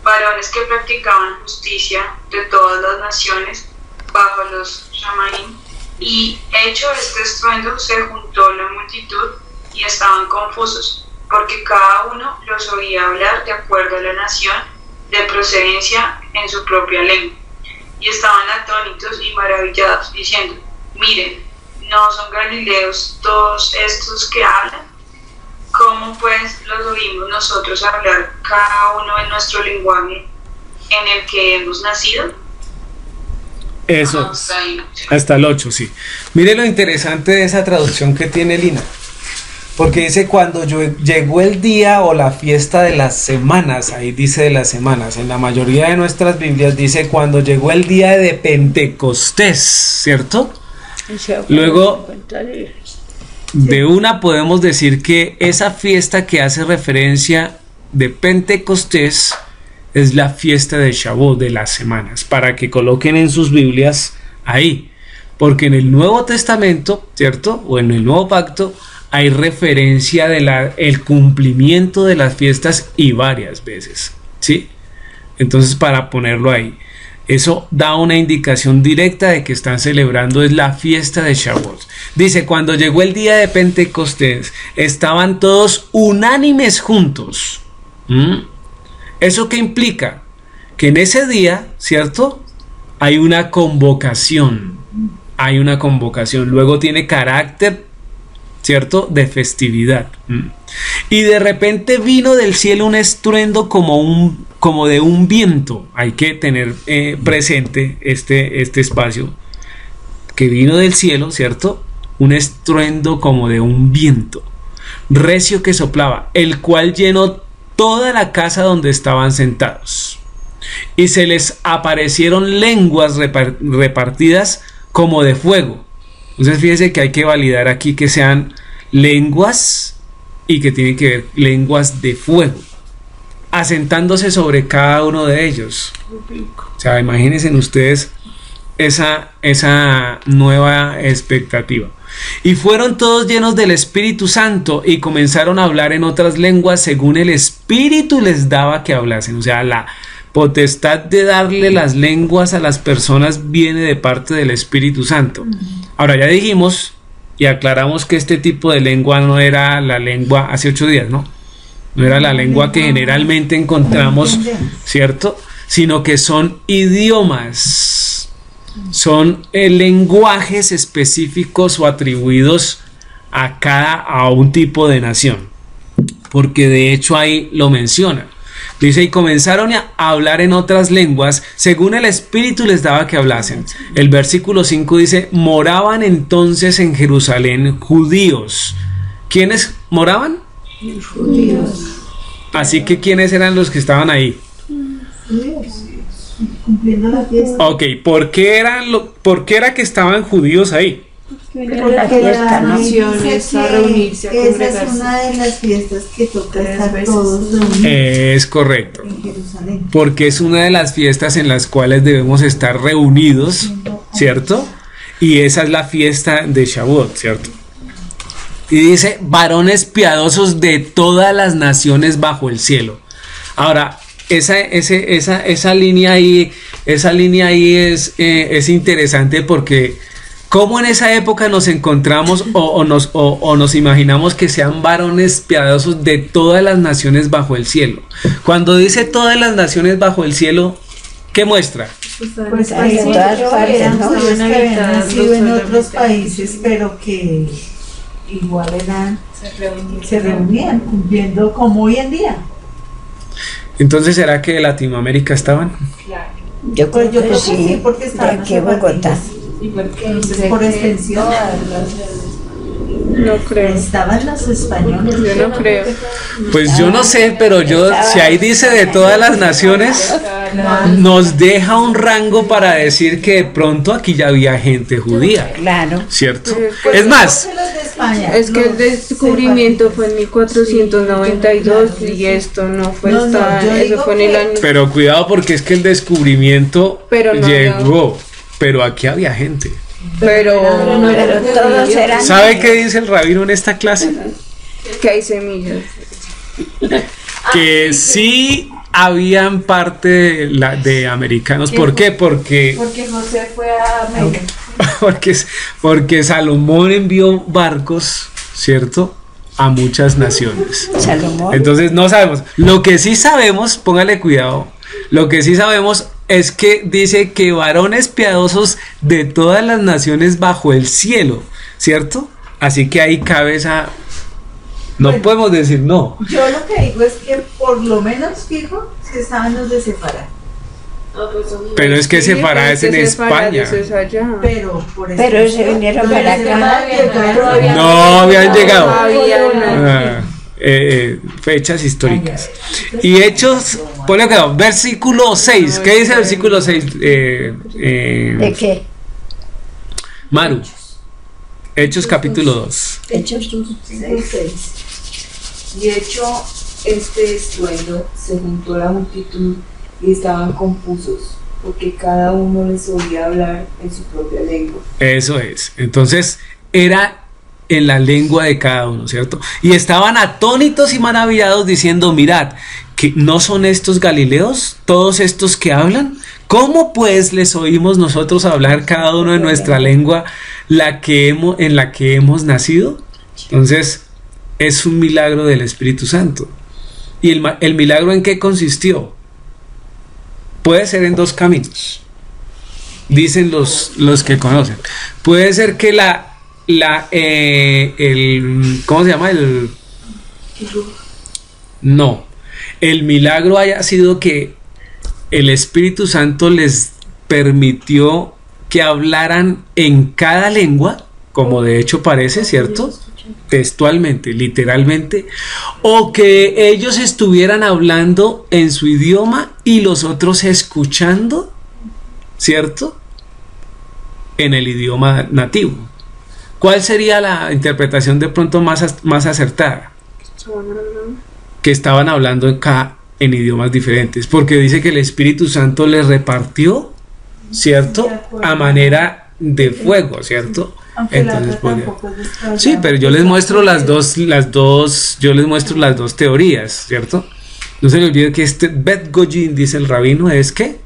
varones que practicaban justicia de todas las naciones bajo los Shamaim, y hecho este estruendo se juntó la multitud y estaban confusos, porque cada uno los oía hablar de acuerdo a la nación de procedencia en su propia lengua, y estaban atónitos y maravillados, diciendo: miren, ¿no son galileos todos estos que hablan? ¿Cómo pues los oímos nosotros hablar cada uno en nuestro lenguaje en el que hemos nacido? Eso, Hasta ahí. hasta el 8, sí. Mire lo interesante de esa traducción que tiene Lina. Porque dice cuando llegó el día o la fiesta de las semanas, ahí dice de las semanas. En la mayoría de nuestras Biblias dice cuando llegó el día de Pentecostés, ¿cierto? Luego, de una podemos decir que esa fiesta que hace referencia de Pentecostés es la fiesta de Shavuot, de las semanas, para que coloquen en sus Biblias ahí, porque en el Nuevo Testamento, ¿cierto? O en el Nuevo Pacto hay referencia de el cumplimiento de las fiestas y varias veces, ¿sí? Entonces, para ponerlo ahí, eso da una indicación directa de que están celebrando es la fiesta de Shavuot. Dice, cuando llegó el día de Pentecostés, estaban todos unánimes juntos. ¿Eso qué implica? Que en ese día, ¿cierto? Hay una convocación. Hay una convocación. Luego tiene carácter, ¿cierto? De festividad. Y de repente vino del cielo un estruendo como de un viento. Hay que tener presente este espacio. Que vino del cielo, ¿cierto? Un estruendo como de un viento recio que soplaba, el cual llenó toda la casa donde estaban sentados. Y se les aparecieron lenguas repartidas como de fuego. Entonces fíjese que hay que validar aquí que sean lenguas y que tienen que ver lenguas de fuego. asentándose sobre cada uno de ellos. O sea, imagínense ustedes esa nueva expectativa. Y fueron todos llenos del Espíritu Santo y comenzaron a hablar en otras lenguas según el Espíritu les daba que hablasen. O sea, la potestad de darle las lenguas a las personas viene de parte del Espíritu Santo. Ahora ya dijimos y aclaramos que este tipo de lengua no era la lengua hace 8 días, ¿no? No era la lengua que generalmente encontramos, ¿cierto? Sino que son idiomas, son lenguajes específicos o atribuidos a un tipo de nación, porque de hecho ahí lo menciona. Dice, y comenzaron a hablar en otras lenguas, según el Espíritu les daba que hablasen. El versículo 5 dice, moraban entonces en Jerusalén judíos. ¿Quiénes moraban? Judíos. Así que ¿quiénes eran los que estaban ahí? Cumpliendo la fiesta. Ok, ¿por qué era que estaban judíos ahí? La fiesta, ¿no? Naciones a reunirse, a esa es congregarse. una de las fiestas que toca estar veces. todos reunidos Es correcto, en Jerusalén. porque es una de las fiestas en las cuales debemos estar reunidos, ¿cierto? Y esa es la fiesta de Shavuot, ¿cierto? Y dice, varones piadosos de todas las naciones bajo el cielo. Ahora, esa línea ahí es interesante porque ¿cómo en esa época nos encontramos o nos imaginamos que sean varones piadosos de todas las naciones bajo el cielo? Cuando dice todas las naciones bajo el cielo, ¿qué muestra? Pues Hay en todas partes, eran ¿no? judíos que habían nacido en otros solamente. países, pero que igual se reunían cumpliendo como hoy en día. Entonces, ¿será que de Latinoamérica estaban? Yo creo Yo que creo que sí, sí, porque de estaban aquí a Bogotá. Y porque Entonces, por extensión, No creo. estaban los españoles. Yo no creo. Pues yo no sé, pero si ahí dice de todas las naciones, nos deja un rango para decir que de pronto aquí ya había gente judía, Claro. ¿cierto? Pues Es más, Los de España, Es que el los descubrimiento fue en 1492 y esto no fue No, no, hasta, yo eso digo fue en el que- año. pero cuidado porque es que el descubrimiento Pero no llegó, pero aquí había gente. Pero Pero todos eran. ¿Sabe qué dice el rabino en esta clase? que hay semillas. Que sí habían parte de americanos. ¿Por qué? Porque José fue a América. porque Salomón envió barcos, ¿cierto?, a muchas naciones. Salomón. Entonces no sabemos. Lo que sí sabemos, póngale cuidado, lo que sí sabemos es que dice que varones piadosos de todas las naciones bajo el cielo, ¿cierto? Así que ahí cabe esa... No Bueno. podemos decir no. Yo lo que digo es que por lo menos fijo si estaban los de Sefarad, Pero es que Sefarad es en España. Eso es allá. pero por eso. Pero se vinieron para acá. No habían llegado. Todavía no. Ah, fechas históricas. Y Hechos, ponle cuidado, versículo 6. ¿Qué dice el versículo 6? ¿De qué? Maru. Hechos capítulo 2. Hechos. 6. Y hecho este estruendo, se juntó la multitud y estaban confusos, porque cada uno les oía hablar en su propia lengua. Eso es. Entonces, era en la lengua de cada uno, ¿cierto? Y estaban atónitos y maravillados diciendo, mirad, ¿que no son estos galileos, todos estos que hablan? ¿Cómo pues les oímos nosotros hablar cada uno en nuestra lengua en la que hemos nacido? Entonces, es un milagro del Espíritu Santo. ¿Y el milagro en qué consistió? Puede ser en dos caminos, dicen los que conocen. Puede ser que ¿cómo se llama? No, el milagro haya sido que el Espíritu Santo les permitió que hablaran en cada lengua, como de hecho parece, ¿cierto? Textualmente, literalmente, o que ellos estuvieran hablando en su idioma y los otros escuchando, ¿cierto?, en el idioma nativo. ¿Cuál sería la interpretación de pronto más acertada? Que estaban hablando en idiomas diferentes, porque dice que el Espíritu Santo les repartió, ¿cierto? A manera de fuego, ¿cierto? Aunque la Entonces, otra podría- tampoco es descabellada. Sí, pero yo les muestro las dos, yo les muestro las dos teorías, ¿cierto? No se le olvide que este Bet Goyin, dice el rabino, es que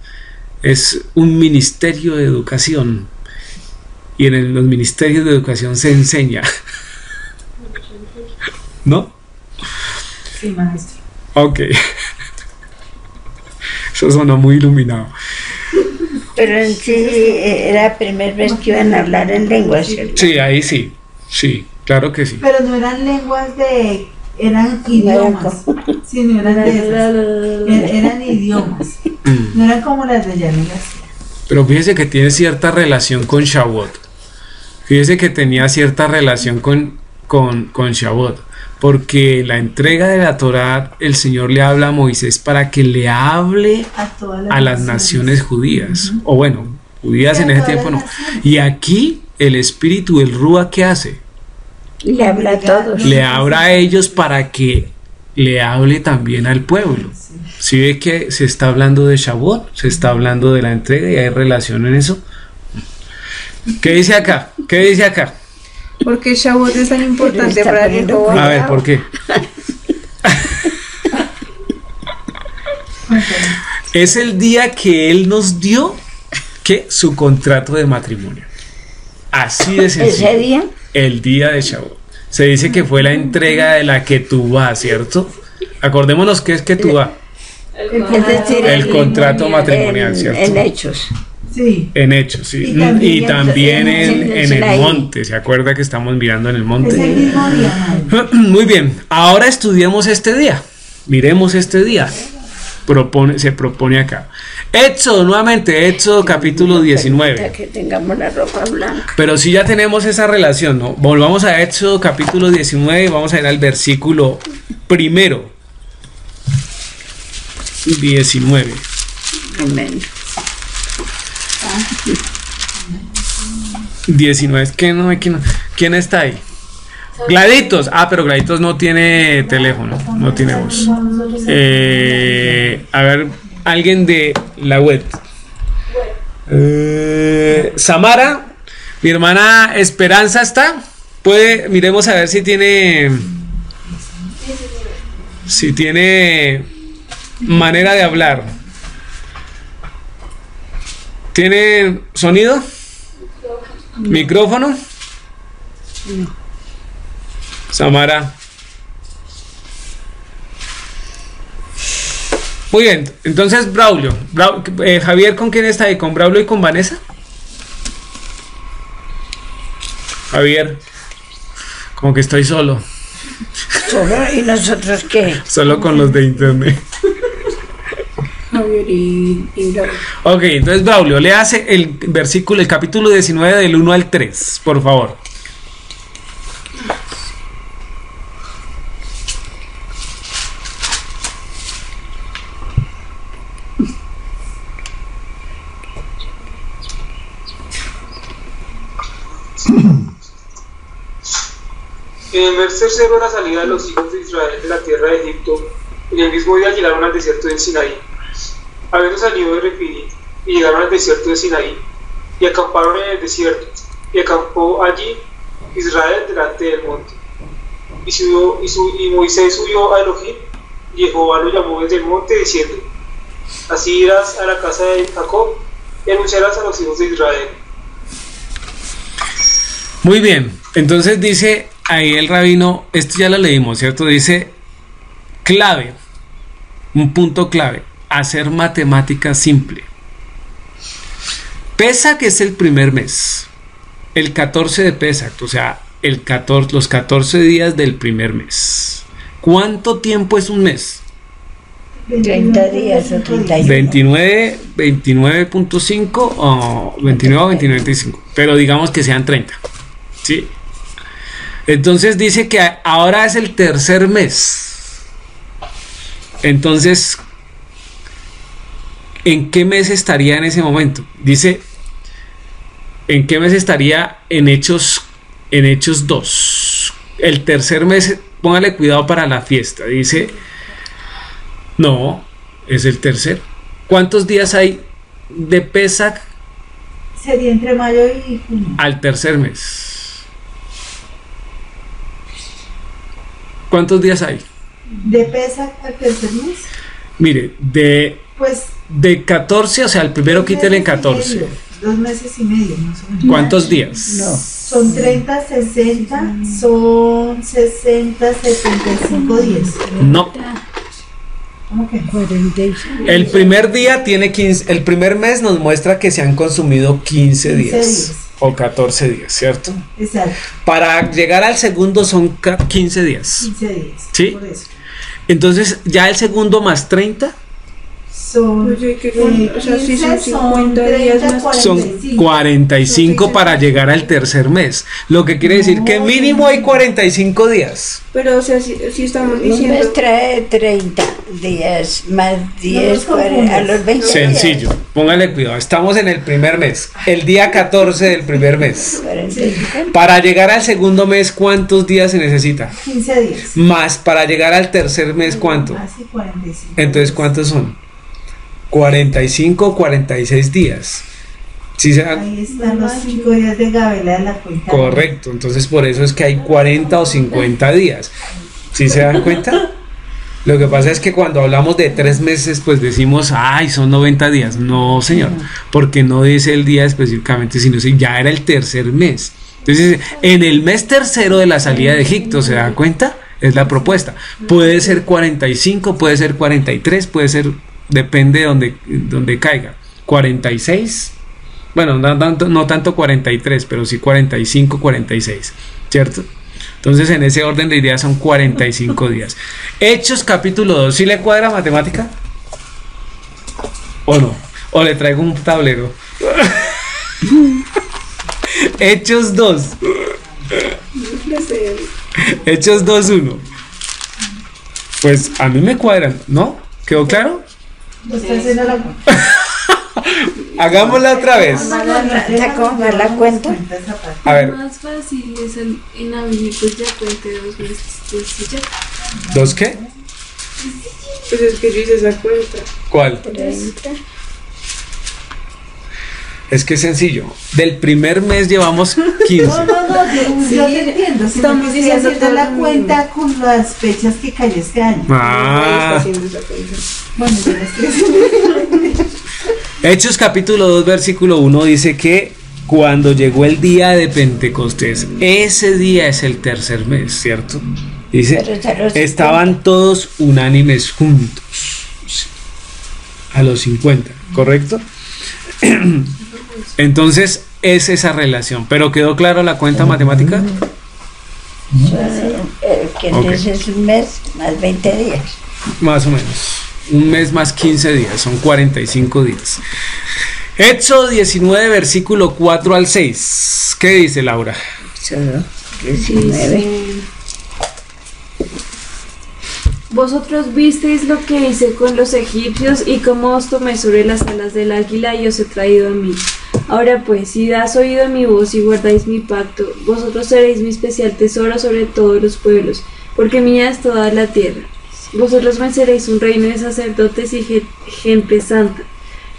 es un ministerio de educación. Y en los ministerios de educación se enseña. ¿No? Sí, maestro. Ok. Eso sonó muy iluminado. Pero en sí era la primera vez que iban a hablar en lengua, ¿cierto? Sí, ahí sí. Sí, claro que sí. Pero no eran lenguas de... Eran idiomas. Sí, no eran de esas. Eran idiomas. No eran como las de Yanni García. Pero fíjese que tiene cierta relación con Shavuot. Fíjese que tenía cierta relación con Shavuot. Porque la entrega de la Torá, el Señor le habla a Moisés para que le hable todas a las naciones judías. O bueno, judías Sí, a en ese todas tiempo las no. naciones. Y aquí el espíritu, el Rúa, ¿qué hace? Le habla a todos. Le habla a ellos para que le hable también al pueblo. Si ve que se está hablando de Shavuot, se está hablando de la entrega y hay relación en eso. ¿Qué dice acá? ¿Qué dice acá? Porque Shavuot es tan importante está para poniendo Jehová. A ver, ¿por qué? Es el día que Él nos dio que su contrato de matrimonio. Así de sencillo. Ese día, El día de Shavuot. Se dice que fue la entrega de la Ketubá, ¿cierto? Acordémonos que es Ketubá. es decir, El contrato matrimonial, ¿cierto? en hechos. Sí. En hechos, sí. Y Y también también en en el Sinaí. monte. ¿Se acuerda que estamos mirando en el Es el monte? mismo día, madre. Muy bien. Ahora estudiemos este día. Miremos este día. Se propone acá. Éxodo, nuevamente, Éxodo capítulo 19. Que tengamos la ropa blanca. Pero si ya tenemos esa relación, ¿no? Volvamos a Éxodo capítulo 19 y vamos a ir al versículo primero. 19. Amén. 19, es que no, aquí no. ¿Quién está ahí? Gladitos. Ah, pero Gladitos no tiene teléfono, no tiene voz. A ver, alguien de la web. Samara, mi hermana Esperanza está. Miremos a ver si tiene manera de hablar. ¿Tiene sonido? ¿Micrófono? Samara. Muy bien, entonces Braulio. Javier, ¿con quién está ahí? ¿Con Braulio y con Vanessa? Javier, como que estoy solo. ¿Y nosotros qué? Solo con los de internet. Javier y Braulio. Ok, entonces Braulio, le hace el versículo, el capítulo 19 del 1 al 3, por favor. En el mes tercero de la salida de los hijos de Israel de la tierra de Egipto, en el mismo día llegaron al desierto de Sinaí. Habiendo salido de Refidim, y llegaron al desierto de Sinaí, y acamparon en el desierto, y acampó allí Israel delante del monte. Y Moisés subió a Elohim, y Jehová lo llamó desde el monte, diciendo: Así irás a la casa de Jacob, y anunciarás a los hijos de Israel. Muy bien, entonces dice ahí el rabino, esto ya lo leímos, ¿cierto? Dice clave, un punto clave, hacer matemática simple. Pesach es el primer mes, el 14 de Pesach, o sea, los 14 días del primer mes. ¿Cuánto tiempo es un mes? 30 días o 31. 29.5 o 29 o 29.5, pero digamos que sean 30. ¿Sí? Entonces dice que ahora es el tercer mes. Entonces, ¿en qué mes estaría en ese momento? Dice, ¿en qué mes estaría en Hechos 2? El tercer mes, póngale cuidado para la fiesta. Dice, No, es el tercero. ¿Cuántos días hay de Pesach Sería entre mayo y junio. al tercer mes? ¿Cuántos días hay? ¿De Pesach al tercer mes? Mire, Pues de 14, o sea, el primero 2 quítele meses y 14. medio, 2 meses y medio, más o menos. ¿Cuántos días? No, Son 30, 60, son 60, 75 días. No. ¿Cómo que? 45. El primer día tiene 15, el primer mes nos muestra que se han consumido 15 15 días días. o 14 días, ¿cierto? Exacto, Para llegar al segundo son 15 días. 15 días. ¿Sí? Por eso. Entonces, ya el segundo más 30 Son, Oye, que o sea, si son 50 días más, son 45. 45 para llegar al tercer mes. Lo que quiere decir que mínimo hay 45 días. pero o sea, si estamos Un mes diciendo, trae 30 días más 10, los 40, a los 20 Sencillo, póngale cuidado. Estamos en el primer mes, el día 14 del primer mes. días, 45. Para llegar al segundo mes, ¿cuántos días se necesita? 15 días. Más para llegar al tercer mes, ¿cuánto? Así 45. Entonces, ¿cuántos son? 45, 46 días. ¿Sí se dan? Ahí están los 5 días de Gabela de la cuenta. Correcto, entonces por eso es que hay 40 o 50 días. ¿Sí se dan cuenta? Lo que pasa es que cuando hablamos de 3 meses, pues decimos, ay, son 90 días. No, señor, porque no dice el día específicamente, sino si ya era el tercer mes. Entonces, en el mes tercero de la salida de Egipto, ¿se dan cuenta? Es la propuesta. Puede ser 45, puede ser 43, puede ser, depende de donde caiga. 46. Bueno, no tanto 43, pero sí 45, 46, ¿cierto? Entonces en ese orden de ideas son 45 días. Hechos capítulo 2, ¿sí le cuadra matemática? ¿O no? ¿O le traigo un tablero? Hechos 2. Hechos 2.1. Pues a mí me cuadran, ¿no? ¿Quedó claro? Usted haciendo la cuenta. Hagámosla otra vez. ¿Cómo va la cuenta? A ver, Lo más fácil es en abril, pues ya cuente 2 meses, pues y ya. ¿dos qué? pues es que yo hice esa cuenta. ¿Cuál? 30. Es que es sencillo. Del primer mes llevamos 15. No, yo te entiendo. Si Estamos estamos diciendo haciendo todo la lo mismo. cuenta con las fechas que cayó este año. Nadie está Ah. haciendo esa cuenta. Bueno, yo la estoy haciendo. Hechos capítulo 2 versículo 1 dice que cuando llegó el día de Pentecostés, ese día es el tercer mes, ¿cierto? Dice, Pero es a los estaban todos unánimes juntos a los 50, ¿correcto? Entonces es esa relación, pero ¿quedó claro la cuenta matemática? Que Ok. entonces es un mes más 20 días. Más o menos. Un mes más 15 días, son 45 días. Éxodo 19, versículo 4 al 6. ¿Qué dice Laura? Solo 19. Vosotros visteis lo que hice con los egipcios y cómo os tomé sobre las alas del águila y os he traído a mí. Ahora pues, si das oído a mi voz y guardáis mi pacto, vosotros seréis mi especial tesoro sobre todos los pueblos, porque mía es toda la tierra. Vosotros me seréis un reino de sacerdotes y gente santa.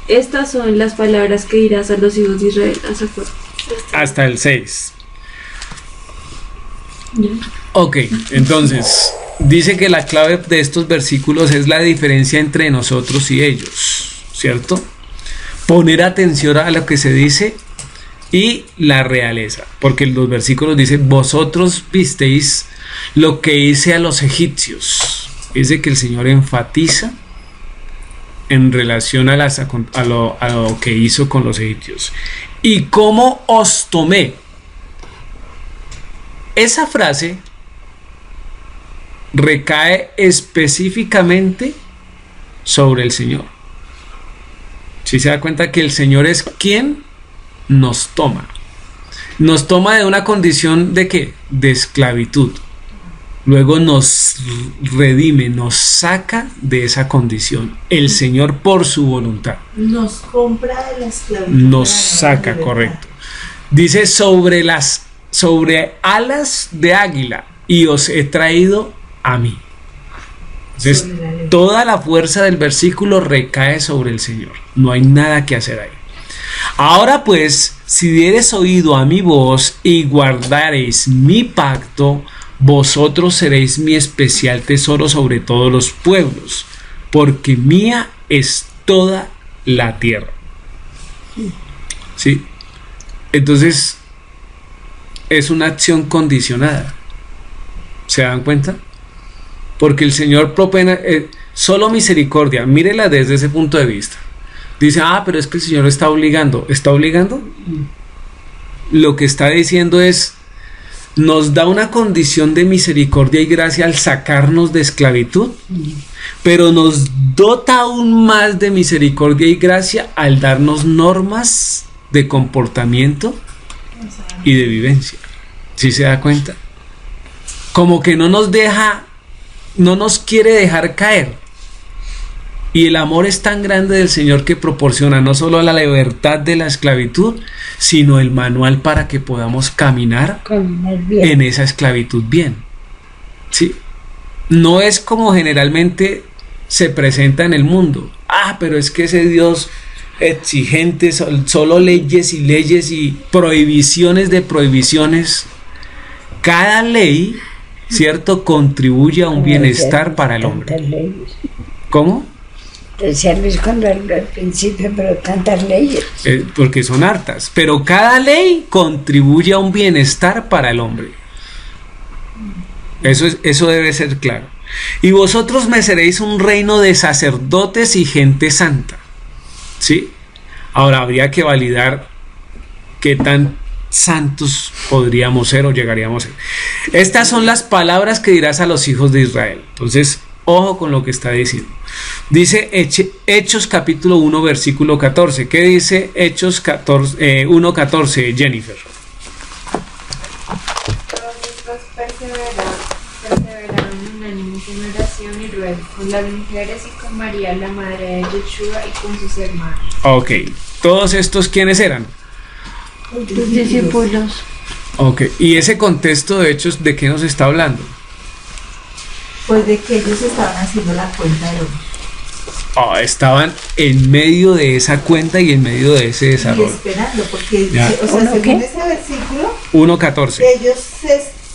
Estas son las palabras que dirás a los hijos de Israel. Hasta el 6. Ok, entonces dice que la clave de estos versículos es la diferencia entre nosotros y ellos, ¿cierto? Poner atención a lo que se dice y la realeza, porque los versículos dicen, vosotros visteis lo que hice a los egipcios. Es de que el Señor enfatiza en relación a lo que hizo con los egipcios. Y cómo os tomé. Esa frase recae específicamente sobre el Señor. Si se da cuenta que el Señor es quien nos toma. Nos toma de una condición de ¿qué? De esclavitud. Luego nos redime, nos saca de esa condición. El Señor por su voluntad. Nos compra de la esclavitud. Nos saca, correcto. Dice sobre alas de águila y os he traído a mí. Entonces, toda la fuerza del versículo recae sobre el Señor. No hay nada que hacer ahí. Ahora pues, si diereis oído a mi voz y guardareis mi pacto, vosotros seréis mi especial tesoro sobre todos los pueblos, porque mía es toda la tierra. ¿Sí? Entonces, es una acción condicionada. ¿Se dan cuenta? Porque el Señor propone solo misericordia. Mírela desde ese punto de vista. Dice, pero es que el Señor está obligando. ¿Está obligando? Lo que está diciendo es, nos da una condición de misericordia y gracia al sacarnos de esclavitud, pero nos dota aún más de misericordia y gracia al darnos normas de comportamiento y de vivencia. ¿Sí se da cuenta? Como que no nos deja, no nos quiere dejar caer. Y el amor es tan grande del Señor que proporciona no solo la libertad de la esclavitud, sino el manual para que podamos caminar en esa esclavitud bien. ¿Sí? No es como generalmente se presenta en el mundo. Pero es que ese Dios exigente, solo leyes y leyes y prohibiciones de prohibiciones. Cada ley, ¿cierto?, contribuye a un bienestar para el hombre. ¿Cómo? Decía Luis cuando al principio, pero tantas leyes. Porque son hartas, pero cada ley contribuye a un bienestar para el hombre. Eso debe ser claro. Y vosotros me seréis un reino de sacerdotes y gente santa. ¿Sí? Ahora habría que validar qué tan santos podríamos ser o llegaríamos a ser. Estas son las palabras que dirás a los hijos de Israel. Entonces, ojo con lo que está diciendo. Dice Hechos capítulo 1 versículo 14. ¿Qué dice Hechos 1:14, Jennifer? Todos estos perseveraron unánimes en oración y ruego con las mujeres y con María la madre de Yeshua y con sus hermanos. Ok, todos estos, ¿quiénes eran? Los discípulos. Ok, y ese contexto de Hechos, ¿de qué nos está hablando? Pues de que ellos estaban haciendo la cuenta de oro. Estaban en medio de esa cuenta y en medio de ese desarrollo. Y esperando, porque según ese versículo, 1:14. ellos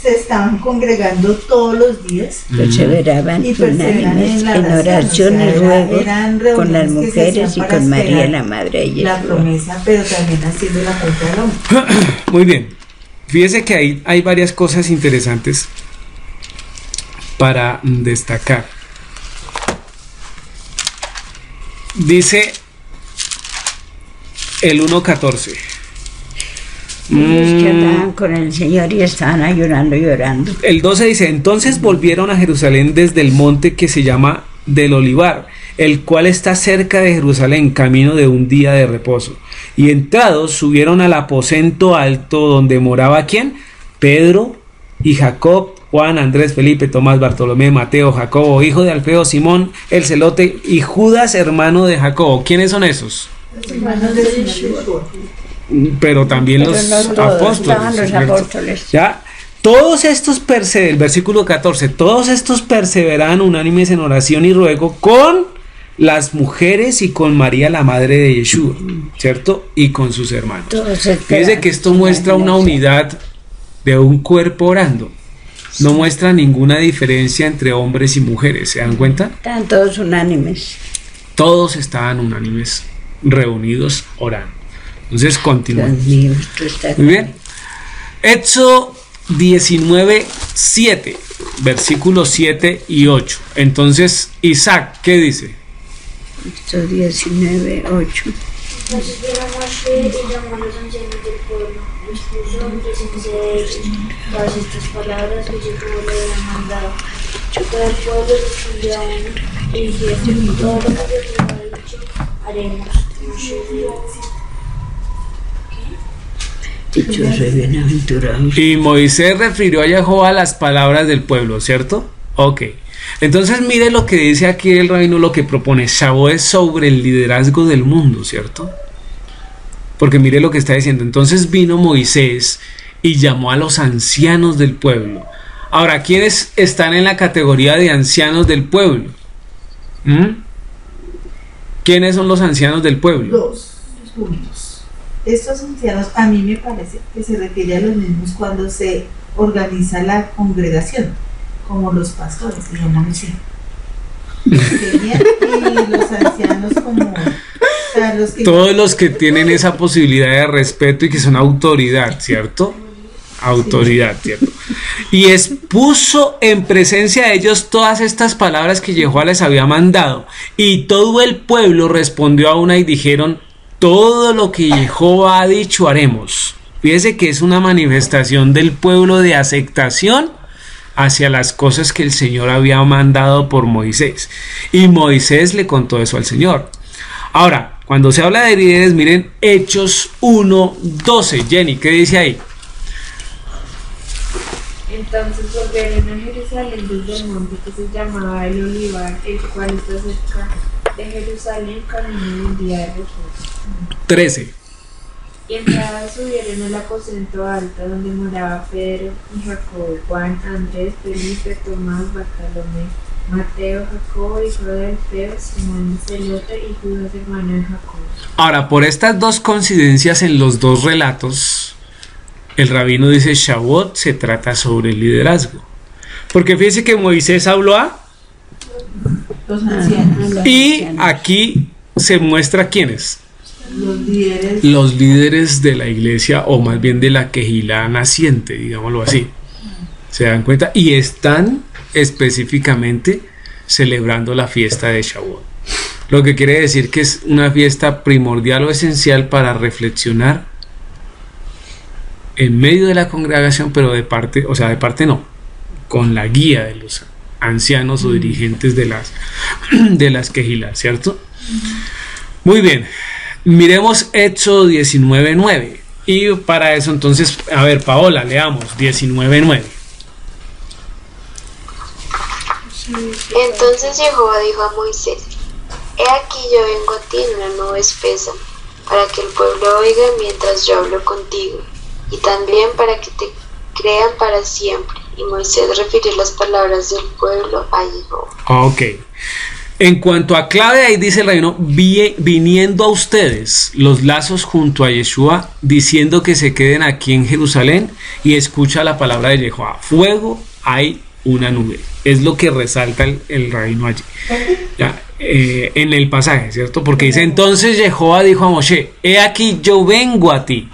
se estaban congregando todos los días. Perseveraban unánimes en oración y ruego con las mujeres y con María la madre de Yeshua. La promesa, pero también haciendo la cuenta del hombre. Muy bien. Fíjese que ahí hay varias cosas interesantes para destacar. Dice el 1:14. Ellos que andaban con el Señor y estaban ayunando y orando. El 12 dice, entonces volvieron a Jerusalén desde el monte que se llama del Olivar, el cual está cerca de Jerusalén, camino de un día de reposo. Y entrados subieron al aposento alto donde moraba ¿quién? Pedro y Jacob, Juan, Andrés, Felipe, Tomás, Bartolomé, Mateo, Jacobo, hijo de Alfeo, Simón, el celote, y Judas, hermano de Jacobo. ¿Quiénes son esos? Los hermanos de Yeshua. Pero también los apóstoles. ¿Ya? Todos estos el versículo 14, todos estos perseveraban unánimes en oración y ruego con las mujeres y con María la madre de Yeshua, ¿cierto? Y con sus hermanos. Fíjense que esto muestra una unidad de un cuerpo orando. No muestra ninguna diferencia entre hombres y mujeres, ¿se dan cuenta? Estaban todos unánimes. Todos estaban unánimes, reunidos, orando. Entonces continuamos. Muy bien. Éxodo 19:7, versículos 7 y 8. Entonces, Isaac, ¿qué dice? Éxodo 19:8. Entonces vino Moshe y llamó a los ancianos del pueblo, los puso presencia de ellos, todas estas palabras que Jehová le había mandado. Todo el pueblo respondió a uno y dijeron, todo lo que Jehová ha dicho, haremos. Moshe dijo, dichosos, bienaventurados. Y Moisés refirió a Jehová las palabras del pueblo, ¿cierto? Ok. Entonces mire lo que dice aquí el rabino, lo que propone Shavuot es sobre el liderazgo del mundo, ¿cierto? Porque mire lo que está diciendo. Entonces vino Moisés y llamó a los ancianos del pueblo, Ahora, ¿quiénes están en la categoría de ancianos del pueblo? ¿Quiénes son los ancianos del pueblo? Dos puntos. Estos ancianos, a mí me parece que se refiere a los mismos cuando se organiza la congregación, como los pastores, digamos así. Y los ancianos como... O sea, todos los que tienen esa posibilidad de respeto y que son autoridad, ¿cierto? Autoridad, ¿cierto? Y expuso en presencia de ellos todas estas palabras que Jehová les había mandado. Y todo el pueblo respondió a una y dijeron: todo lo que Jehová ha dicho haremos. Fíjese que es una manifestación del pueblo de aceptación hacia las cosas que el Señor había mandado por Moisés. Y Moisés le contó eso al Señor. Ahora, cuando se habla de líderes, miren Hechos 1:12. Jenny, ¿qué dice ahí? Entonces volvieron a Jerusalén desde el monte que se llamaba el Olivar, el cual está cerca de Jerusalén, camino del día de reposo. 13. Y entradas subieron al aposento alto donde moraba Pedro y Jacobo, Juan, Andrés, Felipe, Tomás, Bartolomé, Mateo, Jacobo, hijo de Alfeo, Simón el Celote y Judas, hermano de Jacobo. Ahora, por estas dos coincidencias en los dos relatos, el rabino dice Shavuot se trata sobre el liderazgo. Porque fíjense que Moisés habló a los ancianos. Y aquí se muestra quiénes. Los líderes de la iglesia, o más bien de la Quejilá naciente, digámoslo así. ¿Se dan cuenta? Y están específicamente celebrando la fiesta de Shavuot. Lo que quiere decir que es una fiesta primordial o esencial para reflexionar en medio de la congregación, pero de parte no, con la guía de los ancianos o dirigentes de las Quejilá, ¿cierto? Muy bien. Miremos Éxodo 19:9. Y para eso entonces, a ver, Paola, leamos 19:9. Entonces Jehová dijo a Moisés: he aquí yo vengo a ti en una nube espesa, para que el pueblo oiga mientras yo hablo contigo, y también para que te crean para siempre. Y Moisés refirió las palabras del pueblo a Jehová. Ok. En cuanto a clave, ahí dice el rabino: viniendo a ustedes los lazos junto a Yeshua, diciendo que se queden aquí en Jerusalén, y escucha la palabra de Jehová. Fuego, hay una nube. Es lo que resalta el rabino allí. Ya, en el pasaje, ¿cierto? Porque dice: entonces Jehová dijo a Moshe: he aquí yo vengo a ti,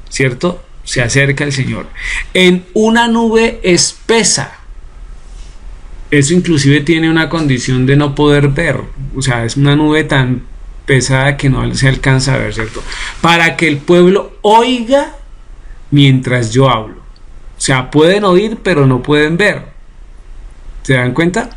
¿cierto? Se acerca el Señor en una nube espesa. Eso inclusive tiene una condición de no poder ver, o sea, es una nube tan pesada que no se alcanza a ver, ¿cierto? Para que el pueblo oiga mientras yo hablo. O sea, pueden oír pero no pueden ver. ¿Se dan cuenta?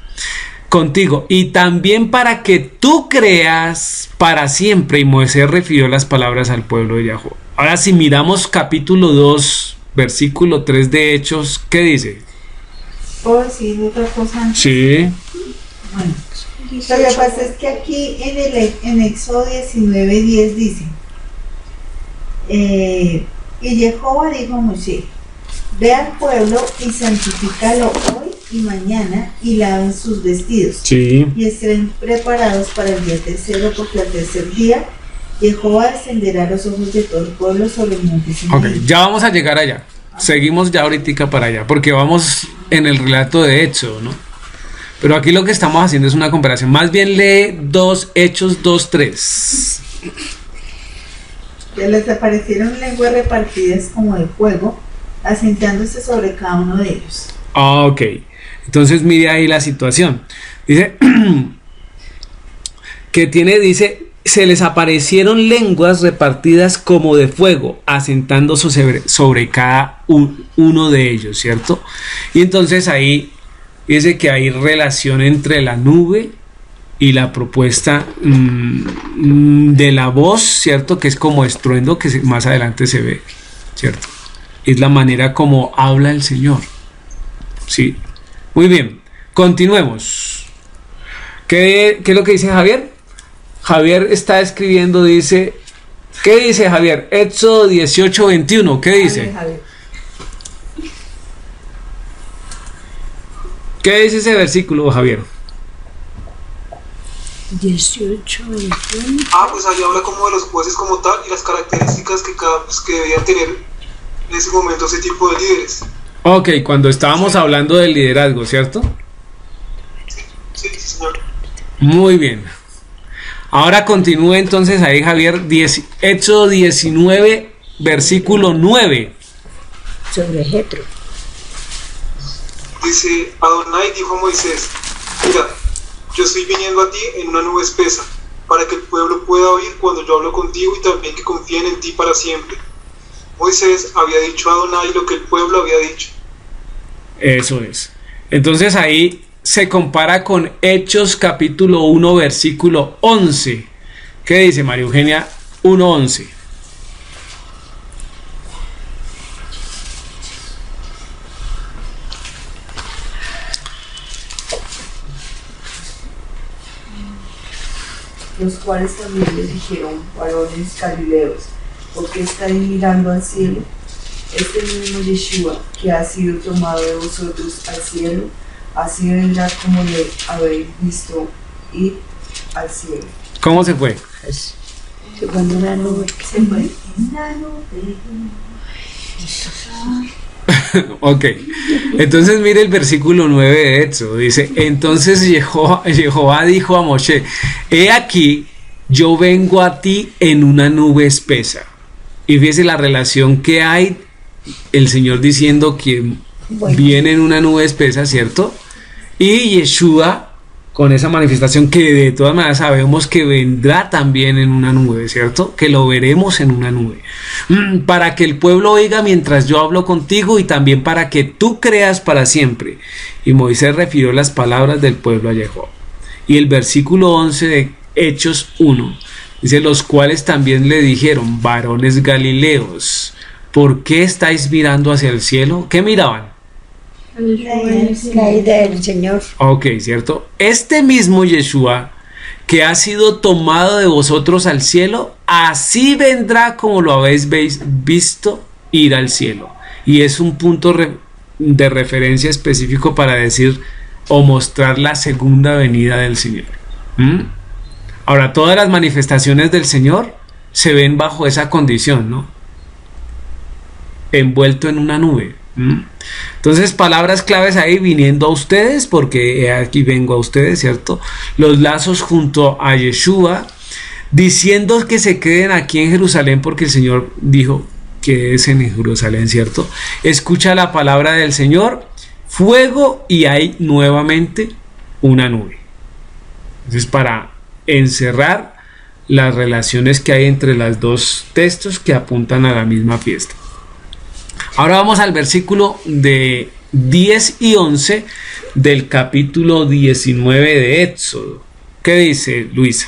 Contigo. Y también para que tú creas para siempre. Y Moisés refirió las palabras al pueblo de Yahweh. Ahora, si miramos capítulo 2, versículo 3 de Hechos, ¿qué dice? ¿Puedo decir otra cosa? Sí. Bueno, lo que pasa es que aquí en Éxodo 19:10 dice: y Jehová dijo a Moisés: ve al pueblo y santifícalo hoy y mañana, y laven sus vestidos, sí, y estén preparados para el día tercero, porque al tercer día Jehová descenderá los ojos de todo el pueblo sobre el monte Sinaí. Ok, ya vamos a llegar allá. Seguimos ya ahorita para allá, porque vamos en el relato de Éxodo, ¿no? Pero aquí lo que estamos haciendo es una comparación. Más bien lee Hechos 2:3. Que les aparecieron lenguas repartidas como de fuego, asentándose sobre cada uno de ellos. Ah, ok. Entonces mire ahí la situación. Dice dice: se les aparecieron lenguas repartidas como de fuego, asentándose sobre cada uno de ellos, ¿cierto? Y entonces ahí dice que hay relación entre la nube y la propuesta de la voz, ¿cierto? Que es como estruendo, que más adelante se ve, ¿cierto? Es la manera como habla el Señor. Sí. Muy bien, continuemos. ¿Qué es lo que dice Javier? Javier está escribiendo, dice, ¿qué dice Javier? Éxodo 18:21, ¿qué dice? ¿Qué dice ese versículo, Javier? 18, 21. Pues ahí habla como de los jueces como tal y las características que debían tener en ese momento ese tipo de líderes. Ok, cuando estábamos hablando del liderazgo, ¿cierto? Sí, señor. Muy bien. Ahora continúe entonces ahí, Javier, Éxodo 19, versículo 9. Sobre Jetro. Dice, Adonai dijo a Moisés, mira, yo estoy viniendo a ti en una nube espesa, para que el pueblo pueda oír cuando yo hablo contigo y también que confíen en ti para siempre. Moisés había dicho a Adonai lo que el pueblo había dicho. Eso es. Entonces ahí se compara con Hechos capítulo 1, versículo 11. ¿Qué dice María Eugenia? 1:11. Los cuales también les dijeron, varones galileos, ¿por qué estáis mirando al cielo? Este mismo Yeshua, que ha sido tomado de vosotros al cielo, así vendrá como le habéis visto ir al cielo. ¿Cómo se fue? Se fue en una nube. Se fue en la nube. Ok, entonces mire el versículo 9 de Éxodo, dice, entonces Jehová dijo a Moshe, he aquí, yo vengo a ti en una nube espesa. Y fíjese la relación que hay, el Señor diciendo que viene en una nube espesa, ¿cierto? Y Yeshua con esa manifestación que de todas maneras sabemos que vendrá también en una nube, ¿cierto? Que lo veremos en una nube. Para que el pueblo oiga mientras yo hablo contigo y también para que tú creas para siempre. Y Moisés refirió las palabras del pueblo a Jehová. Y el versículo 11 de Hechos 1 dice, los cuales también le dijeron, varones galileos, ¿por qué estáis mirando hacia el cielo? ¿Qué miraban? La idea del Señor. Ok, ¿cierto? Este mismo Yeshua que ha sido tomado de vosotros al cielo, así vendrá como lo habéis visto ir al cielo. Y es un punto de referencia específico para decir o mostrar la segunda venida del Señor. Ahora, todas las manifestaciones del Señor se ven bajo esa condición, ¿no? Envuelto en una nube. Entonces, palabras claves ahí, viniendo a ustedes, porque aquí vengo a ustedes, ¿cierto? Los lazos junto a Yeshua, diciendo que se queden aquí en Jerusalén, porque el Señor dijo que es en Jerusalén, ¿cierto? Escucha la palabra del Señor, fuego, y hay nuevamente una nube. Entonces, para encerrar las relaciones que hay entre los dos textos que apuntan a la misma fiesta. Ahora vamos al versículo de 10 y 11 del capítulo 19 de Éxodo. ¿Qué dice Luisa?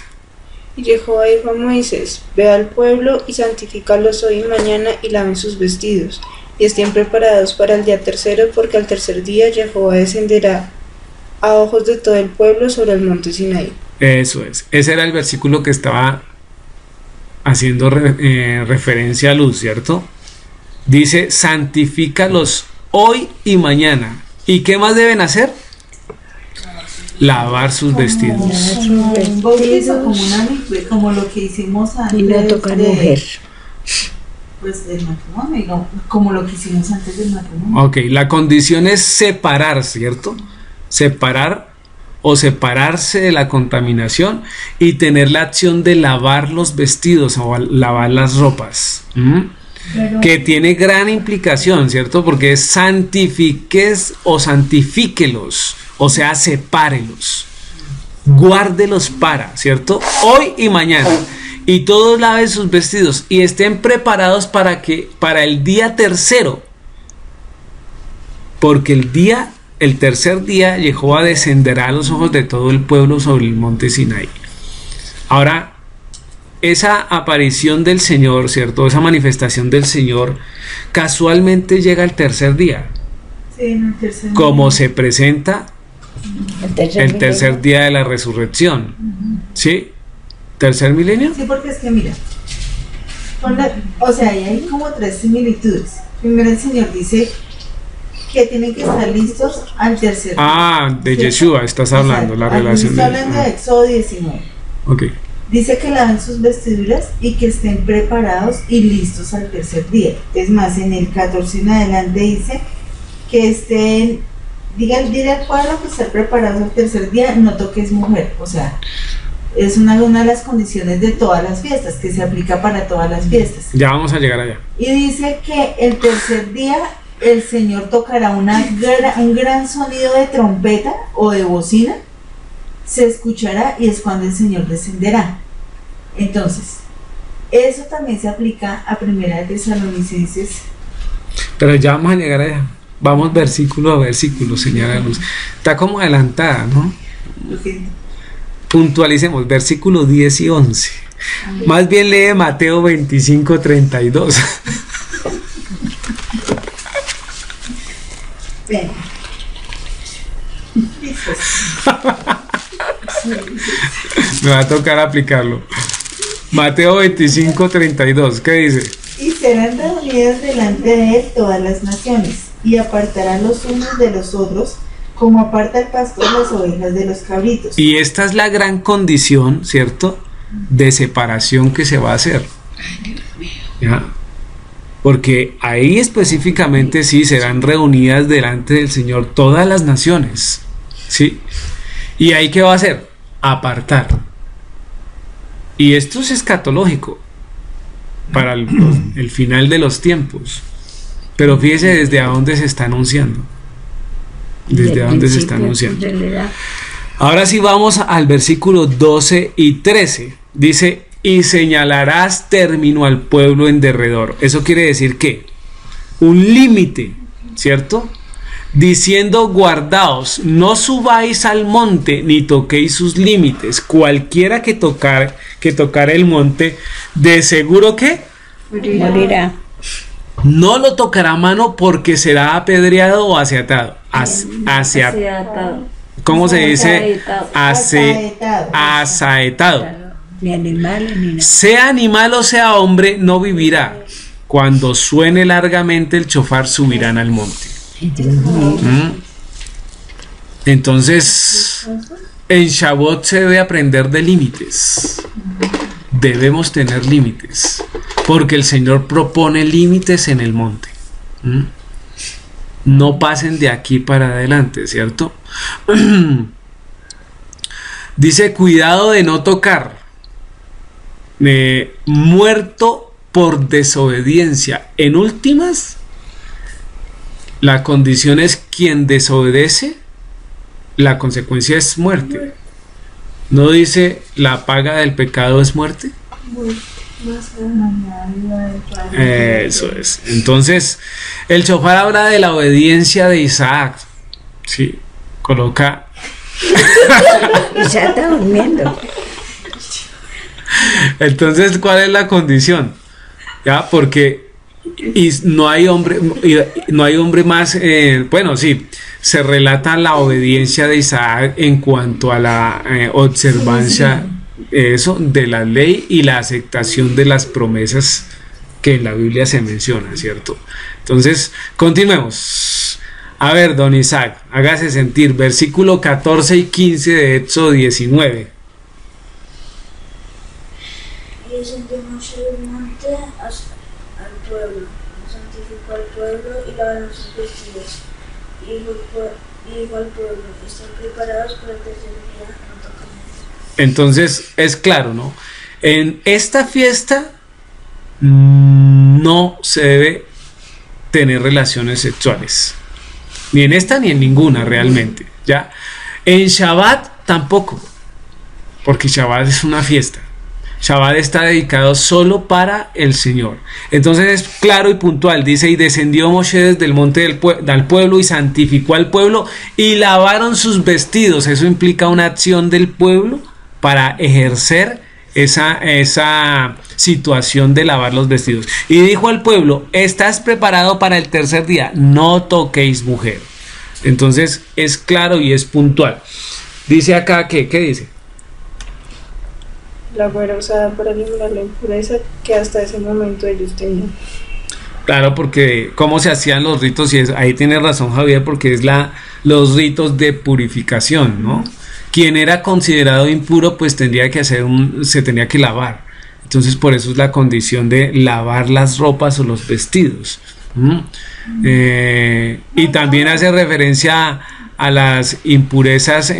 Y Jehová dijo a Moisés, ve al pueblo y santifícalos hoy y mañana y laven sus vestidos, y estén preparados para el día tercero, porque al tercer día Jehová descenderá a ojos de todo el pueblo sobre el monte Sinaí. Eso es, ese era el versículo que estaba haciendo referencia a Luz, ¿cierto? Dice, santifícalos hoy y mañana. ¿Y qué más deben hacer? Lavar sus vestidos. Un bautizo, como una mikve, como lo que hicimos antes. Y no tocar mujer. Pues del matrimonio, como lo que hicimos antes del matrimonio. Ok, la condición es separar, ¿cierto? Separar o separarse de la contaminación y tener la acción de lavar los vestidos o lavar las ropas. Que tiene gran implicación, ¿cierto? Porque es santifiques o santifíquelos, o sea, sepárelos, guárdelos para, ¿cierto? Hoy y mañana. Y todos laven sus vestidos y estén preparados para el día tercero. Porque el tercer día, Jehová descenderá a los ojos de todo el pueblo sobre el monte Sinaí. Ahora, esa aparición del Señor, ¿cierto? Esa manifestación del Señor casualmente llega el tercer día. Sí, en el tercer como día. se presenta el tercer día de la resurrección. ¿Sí? ¿Tercer milenio? Sí, porque es que mira, o sea, ahí hay como tres similitudes. Primero el Señor dice, que tienen que estar listos al tercer día. Ah, de ¿Cierto? Yeshua estás hablando, la Aquí relación. está hablando de Éxodo 19. Ok. Dice que laven sus vestiduras y que estén preparados y listos al tercer día. Es más, en el 14 en adelante dice que estén, dile al pueblo que estén preparados al tercer día, no toques mujer. O sea, es una de las condiciones de todas las fiestas, que se aplica para todas las fiestas. Ya vamos a llegar allá. Y dice que el tercer día el Señor tocará un gran sonido de trompeta o de bocina, se escuchará y es cuando el Señor descenderá. Entonces, eso también se aplica a Primera de Tesalonicenses. Pero ya vamos a llegar allá. Vamos versículo a versículo, señora Luz. Está como adelantada, ¿no? Puntualicemos, versículos 10 y 11. Más bien lee Mateo 25, 32. Ven. Me va a tocar aplicarlo. Mateo 25, 32. ¿Qué dice? Y serán reunidas delante de él todas las naciones, y apartarán los unos de los otros, como aparta el pastor las ovejas de los cabritos. Y esta es la gran condición, ¿cierto?, de separación que se va a hacer. ¿Ya? Porque ahí específicamente sí serán reunidas delante del Señor todas las naciones, ¿sí? Y ahí ¿qué va a hacer? Apartar. Y esto es escatológico para el final de los tiempos. Pero fíjese desde a dónde se está anunciando. Desde a dónde se está anunciando. Ahora sí vamos al versículo 12 y 13. Dice, y señalarás término al pueblo en derredor. Eso quiere decir que un límite, ¿cierto? Diciendo, guardaos, no subáis al monte ni toquéis sus límites. Cualquiera que tocar el monte, de seguro que morirá. No lo tocará mano porque será apedreado o aseatado. ¿Cómo se dice? Asaetado. Ni animales ni nada. Sea animal o sea hombre, no vivirá. Cuando suene largamente el chofar, subirán al monte. Entonces, en Shavuot se debe aprender de límites. Debemos tener límites, porque el Señor propone límites en el monte. No pasen de aquí para adelante, ¿cierto? Dice, cuidado de no tocar. Muerto por desobediencia. En últimas, la condición es quien desobedece, la consecuencia es muerte. ¿No dice la paga del pecado es muerte? Eso es. Entonces, el shofar habla de la obediencia de Isaac. Sí, coloca. Isaac está durmiendo. Entonces, ¿cuál es la condición? Ya, porque no hay hombre más. Bueno, sí, se relata la obediencia de Isaac en cuanto a la observancia de la ley y la aceptación de las promesas que en la Biblia se menciona, ¿cierto? Entonces, continuemos. A ver, don Isaac, hágase sentir. Versículo 14 y 15 de Éxodo 19. Y descendió Moshe del monte al pueblo, santificó al pueblo y lavaron sus vestidos. Y dijo al pueblo, estén preparados para el tercer día, no toquen. Entonces es claro, ¿no? En esta fiesta no se debe tener relaciones sexuales, ni en esta ni en ninguna realmente, ¿ya? En Shabbat tampoco, porque Shabbat es una fiesta. Shabbat está dedicado solo para el Señor. Entonces es claro y puntual. Dice, y descendió Moshe desde el monte del pueblo y santificó al pueblo y lavaron sus vestidos. Eso implica una acción del pueblo para ejercer esa situación de lavar los vestidos. Y dijo al pueblo, estás preparado para el tercer día, no toquéis mujer. Entonces es claro y es puntual. Dice acá que, ¿qué dice? La fuera usada para eliminar la impureza que hasta ese momento ellos tenían. Claro, porque cómo se hacían los ritos, y ahí tiene razón Javier, porque es los ritos de purificación, ¿no? Quien era considerado impuro, pues tendría que se tenía que lavar. Entonces, por eso es la condición de lavar las ropas o los vestidos. Y también hace referencia a las impurezas,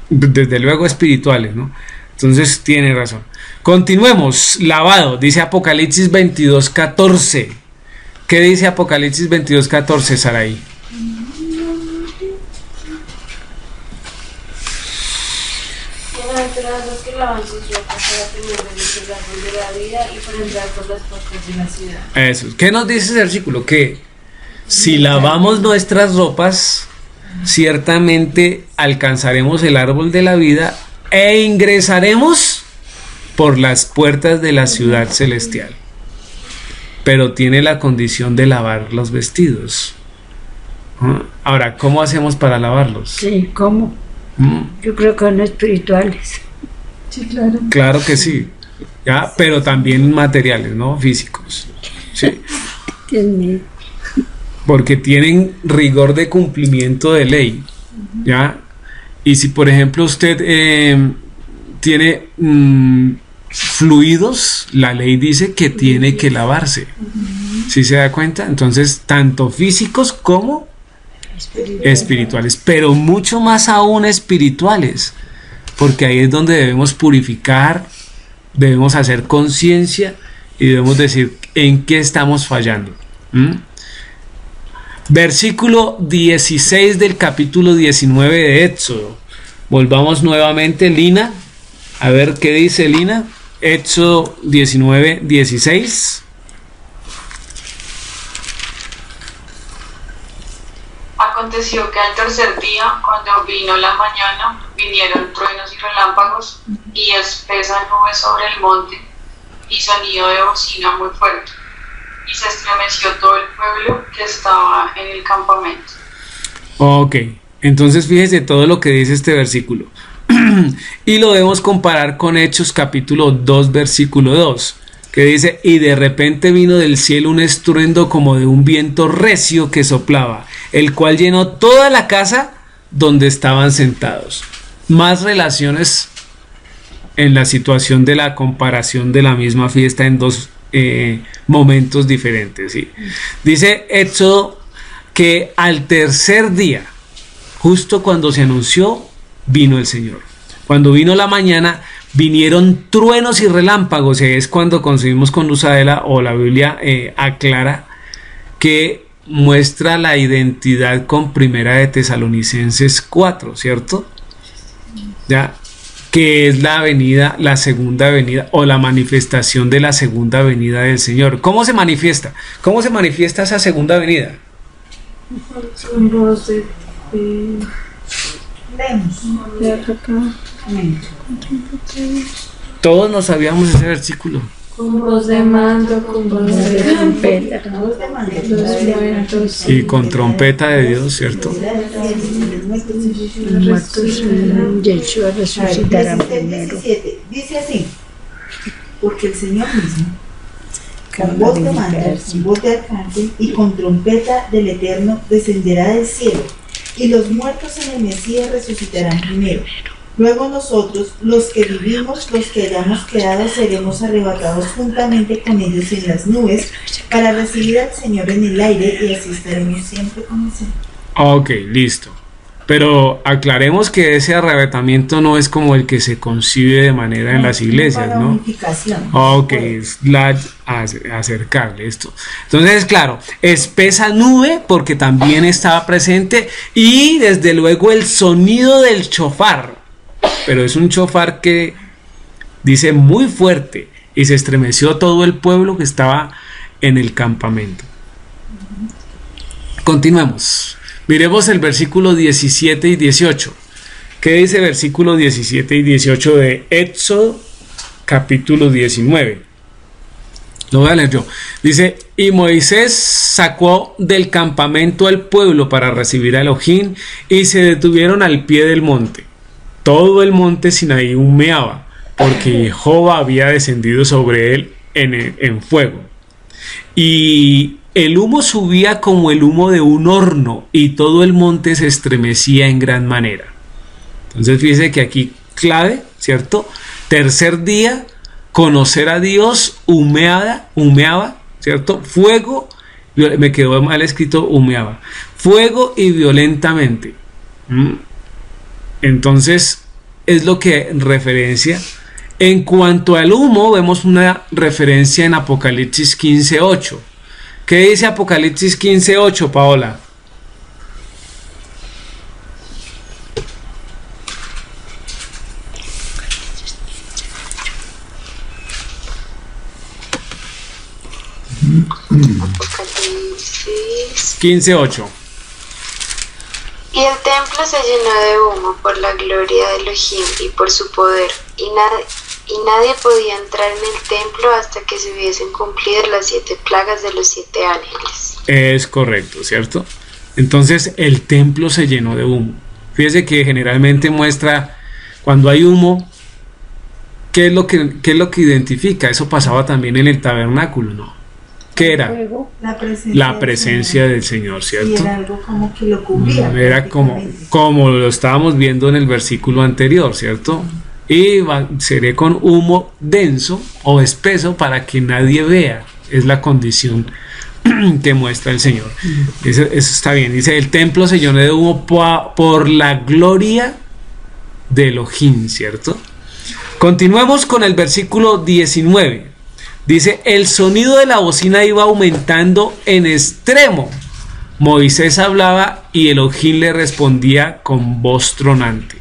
desde luego espirituales, ¿no? Entonces, tiene razón. Continuemos, lavado, dice Apocalipsis 22:14. ¿Qué dice Apocalipsis 22:14, Saraí? Los que lavan sus ropas para tener derecho al árbol de la vida y para entrar por las puertas de la ciudad. Eso. ¿Qué nos dice ese versículo? Que si lavamos nuestras ropas, ciertamente alcanzaremos el árbol de la vida e ingresaremos por las puertas de la ciudad celestial. Pero tiene la condición de lavar los vestidos. Ahora, ¿cómo hacemos para lavarlos? Sí, ¿cómo? Yo creo que son espirituales. Sí, claro. Claro que sí, ¿ya? Pero también materiales, ¿no? Físicos. Sí. Dios mío. Porque tienen rigor de cumplimiento de ley, ¿ya? Y si, por ejemplo, usted tiene fluidos, la ley dice que tiene que lavarse. ¿Sí se da cuenta? Entonces, tanto físicos como espirituales, pero mucho más aún espirituales, porque ahí es donde debemos purificar, debemos hacer conciencia y debemos decir en qué estamos fallando. Versículo 16 del capítulo 19 de Éxodo. Volvamos nuevamente, Lina, a ver qué dice Lina. Éxodo 19:16. Aconteció que al tercer día, cuando vino la mañana, vinieron truenos y relámpagos y espesa nube sobre el monte y sonido de bocina muy fuerte. Y se estremeció todo el pueblo que estaba en el campamento. Ok, entonces fíjese todo lo que dice este versículo. Y lo debemos comparar con Hechos capítulo 2, versículo 2, que dice: y de repente vino del cielo un estruendo como de un viento recio que soplaba, el cual llenó toda la casa donde estaban sentados. Más relaciones en la situación de la comparación de la misma fiesta en dos momentos diferentes, ¿sí? Dice Éxodo que al tercer día, justo cuando se anunció, vino el Señor. Cuando vino la mañana, vinieron truenos y relámpagos. Es cuando conseguimos con Luz Adela, o la Biblia aclara, que muestra la identidad con Primera de Tesalonicenses 4, ¿cierto? Ya, que es la venida, la segunda venida, o la manifestación de la segunda venida del Señor. ¿Cómo se manifiesta? ¿Cómo se manifiesta esa segunda venida? Con voz de Todos nos sabíamos ese versículo. con voz de mando, con voz de trompeta, los vientos Y con trompeta de Dios, ¿cierto? Los muertos Yeshua resucitarán primero. Dice así: porque el Señor mismo, con voz de mando, con voz de arcángel y con trompeta del Eterno, descenderá del cielo, y los muertos en el Mesías resucitarán primero. Luego nosotros, los que vivimos, los que hayamos quedado, seremos arrebatados juntamente con ellos en las nubes para recibir al Señor en el aire, y así estaremos siempre con el Señor. Ok, listo. Pero aclaremos que ese arrebatamiento no es como el que se concibe de manera en las iglesias, ¿no? Ok, es acercarle esto. Entonces, claro, espesa nube, porque también estaba presente, y desde luego el sonido del shofar. Pero es un shofar que dice muy fuerte, y se estremeció todo el pueblo que estaba en el campamento. Continuemos. Miremos el versículo 17 y 18. ¿Qué dice versículo 17 y 18 de Éxodo capítulo 19? Lo voy a leer yo. Dice: y Moisés sacó del campamento al pueblo para recibir a Elohim, y se detuvieron al pie del monte. Todo el monte Sinaí humeaba, porque Jehová había descendido sobre él en fuego. Y el humo subía como el humo de un horno y todo el monte se estremecía en gran manera. Entonces fíjese que aquí clave, ¿cierto? Tercer día, conocer a Dios, humeaba, ¿cierto? Fuego, me quedó mal escrito humeaba, fuego y violentamente. Entonces es lo que referencia. En cuanto al humo, vemos una referencia en Apocalipsis 15:8. ¿Qué dice Apocalipsis 15:8, Paola? Apocalipsis 15:8. Y el templo se llenó de humo por la gloria de Elohim y por su poder, y nadie podía entrar en el templo hasta que se hubiesen cumplido las 7 plagas de los 7 ángeles. Es correcto, ¿cierto? Entonces el templo se llenó de humo. Fíjese que generalmente muestra cuando hay humo, ¿qué es lo que identifica? Eso pasaba también en el tabernáculo, ¿no? ¿Qué era? La presencia del Señor, ¿cierto? Y era algo como que lo cubría. Era como lo estábamos viendo en el versículo anterior, ¿cierto? Y seré con humo denso o espeso para que nadie vea. Es la condición que muestra el Señor. Eso está bien. Dice, el templo se llenó de humo por la gloria de Elohim, ¿cierto? Continuemos con el versículo 19. Dice, el sonido de la bocina iba aumentando en extremo. Moisés hablaba y Elohim le respondía con voz tronante.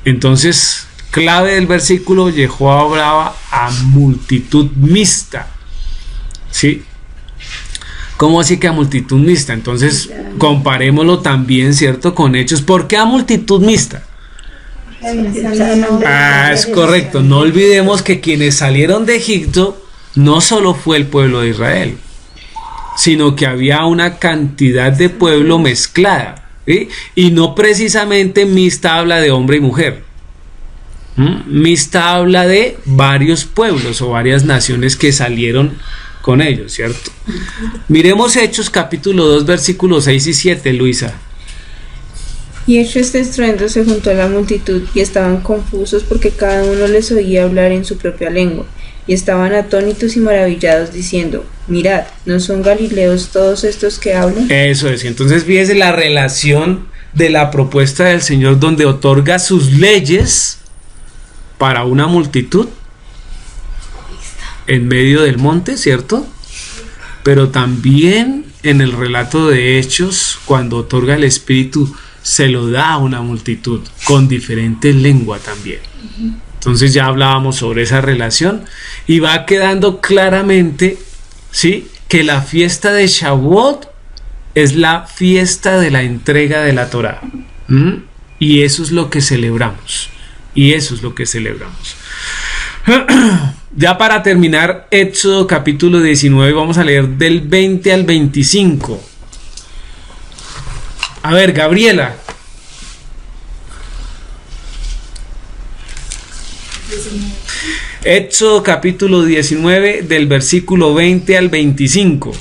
Entonces, clave del versículo, Jehová hablaba a multitud mixta. ¿Sí? ¿Cómo así que a multitud mixta? Entonces, comparémoslo también, ¿cierto? Con Hechos. ¿Por qué a multitud mixta? Es correcto. No olvidemos que quienes salieron de Egipto no solo fue el pueblo de Israel, sino que había una cantidad de pueblo mezclada, ¿sí? Y no precisamente mixta habla de hombre y mujer. Mixta habla de varios pueblos o varias naciones que salieron con ellos, ¿cierto? Miremos Hechos capítulo 2 versículos 6 y 7, Luisa. Y hecho este estruendo se juntó a la multitud y estaban confusos porque cada uno les oía hablar en su propia lengua. Y estaban atónitos y maravillados diciendo, mirad, ¿no son galileos todos estos que hablan? Eso es, entonces fíjese la relación de la propuesta del Señor donde otorga sus leyes para una multitud en medio del monte, ¿cierto? Pero también en el relato de Hechos, cuando otorga el Espíritu, se lo da a una multitud con diferente lengua también. Entonces ya hablábamos sobre esa relación y va quedando claramente, ¿sí?, que la fiesta de Shavuot es la fiesta de la entrega de la Torá. Y eso es lo que celebramos. Ya para terminar, Éxodo capítulo 19, vamos a leer del 20 al 25. A ver, Gabriela. Éxodo capítulo 19 del versículo 20 al 25.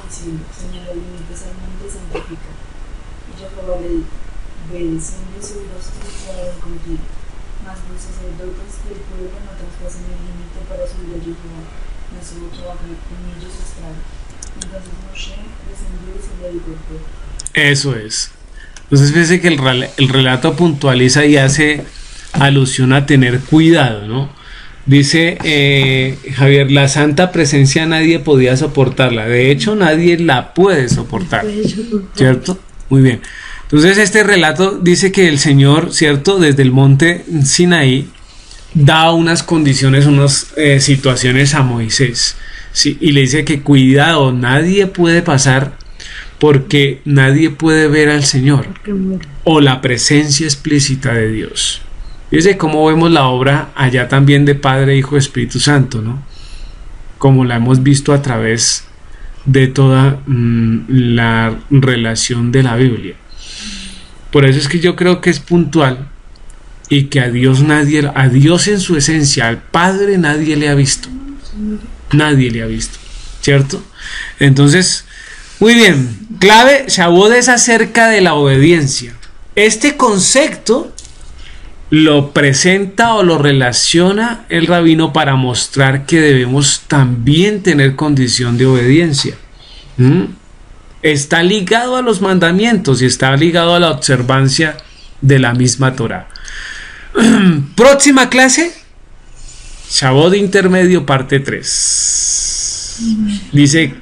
Señala límites al monte y santifica. Y Jehová le dijo, ve, desciende sobre los tres y harán contigo. Mas los sacerdotes del pueblo no traspasen el límite para subir a Jehová, no se lo trabajar con ellos estrago. Entonces Moshe descendió y se le dijo el pueblo. Eso es. Entonces fíjese que el relato puntualiza y hace alusión a tener cuidado, ¿no? Dice Javier, la santa presencia nadie podía soportarla. De hecho, nadie la puede soportar, ¿cierto? Muy bien. Entonces este relato dice que el Señor, ¿cierto?, desde el monte Sinaí da unas condiciones, unas situaciones a Moisés. Sí, y le dice que cuidado, nadie puede pasar porque nadie puede ver al Señor o la presencia explícita de Dios. Fíjense cómo vemos la obra allá también de Padre, Hijo, Espíritu Santo, ¿no? Como la hemos visto a través de toda la relación de la Biblia. Por eso es que yo creo que es puntual y que a Dios en su esencia, al Padre nadie le ha visto. Nadie le ha visto, ¿cierto? Entonces, muy bien, clave, Shavuot es acerca de la obediencia. Este concepto lo presenta o lo relaciona el rabino para mostrar que debemos también tener condición de obediencia. Está ligado a los mandamientos y está ligado a la observancia de la misma Torá. Próxima clase, Shavuot intermedio, parte 3. Dice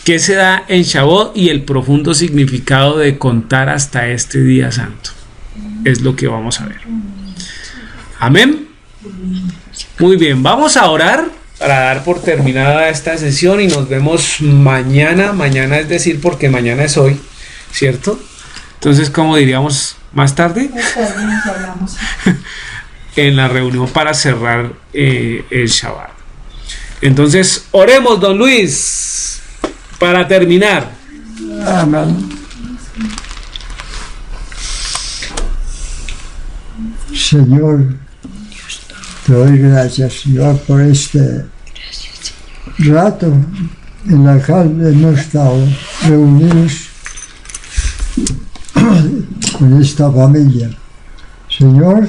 qué se da en Shavuot y el profundo significado de contar hasta este día santo. Es lo que vamos a ver. Amén. Muy bien, vamos a orar para dar por terminada esta sesión y nos vemos mañana. Mañana es decir, porque mañana es hoy, ¿cierto? Entonces, ¿cómo diríamos? ¿Más tarde? Más tarde nos hablamos. En la reunión para cerrar el Shabbat. Entonces, oremos, don Luis, para terminar. Amén. Señor, te doy gracias, Señor, por este rato en la cual hemos estado reunidos con esta familia. Señor,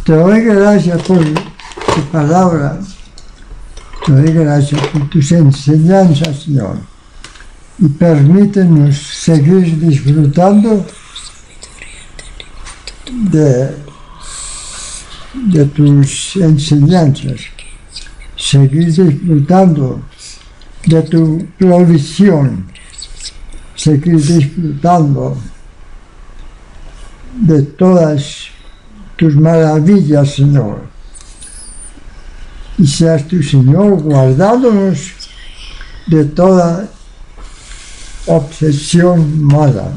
te doy gracias por tu palabra, te doy gracias por tus enseñanzas, Señor, y permítenos seguir disfrutando de tus enseñanzas, seguir disfrutando de tu provisión, seguir disfrutando de todas tus maravillas, Señor. Y seas tu Señor guardándonos de toda obsesión mala,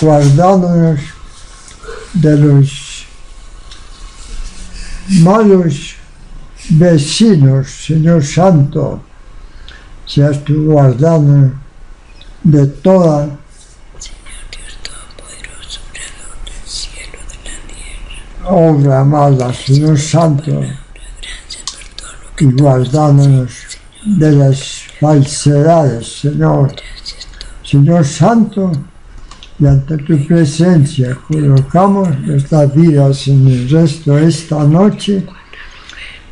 guardándonos de los malos vecinos, Señor Santo. Seas tú guardándonos de toda obra mala, Señor Santo, y guardándonos de las falsedades, Señor. Señor Santo, y ante tu presencia colocamos nuestras vidas en el resto de esta noche.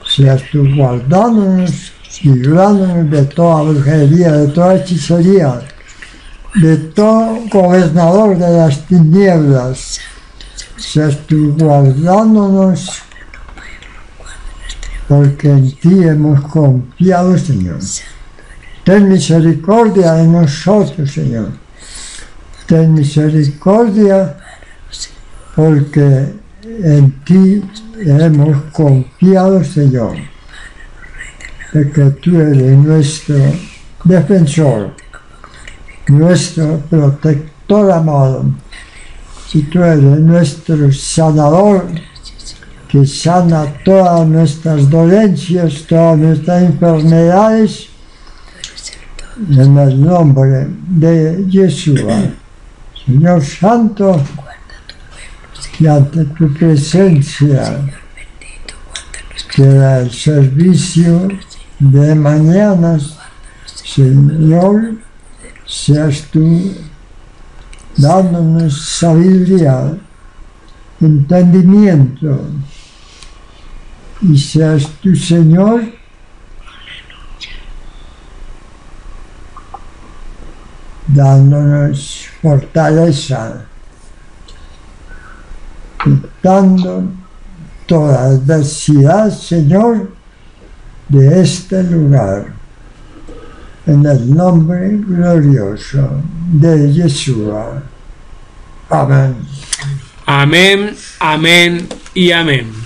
Seas tú guardándonos, librándonos de toda brujería, de toda hechicería, de todo gobernador de las tinieblas. Seas tú guardándonos, porque en ti hemos confiado, Señor. Ten misericordia de nosotros, Señor. Ten misericordia, porque en ti hemos confiado, Señor, de que tú eres nuestro defensor, nuestro protector amado, y tú eres nuestro sanador, que sana todas nuestras dolencias, todas nuestras enfermedades, en el nombre de Yeshua. Señor Santo, y ante tu presencia queda el servicio de mañana. Señor, seas tú dándonos sabiduría, entendimiento, y seas tú, Señor, dándonos fortaleza, quitando toda adversidad, Señor, de este lugar, en el nombre glorioso de Yeshua. Amén. Amén, amén y amén.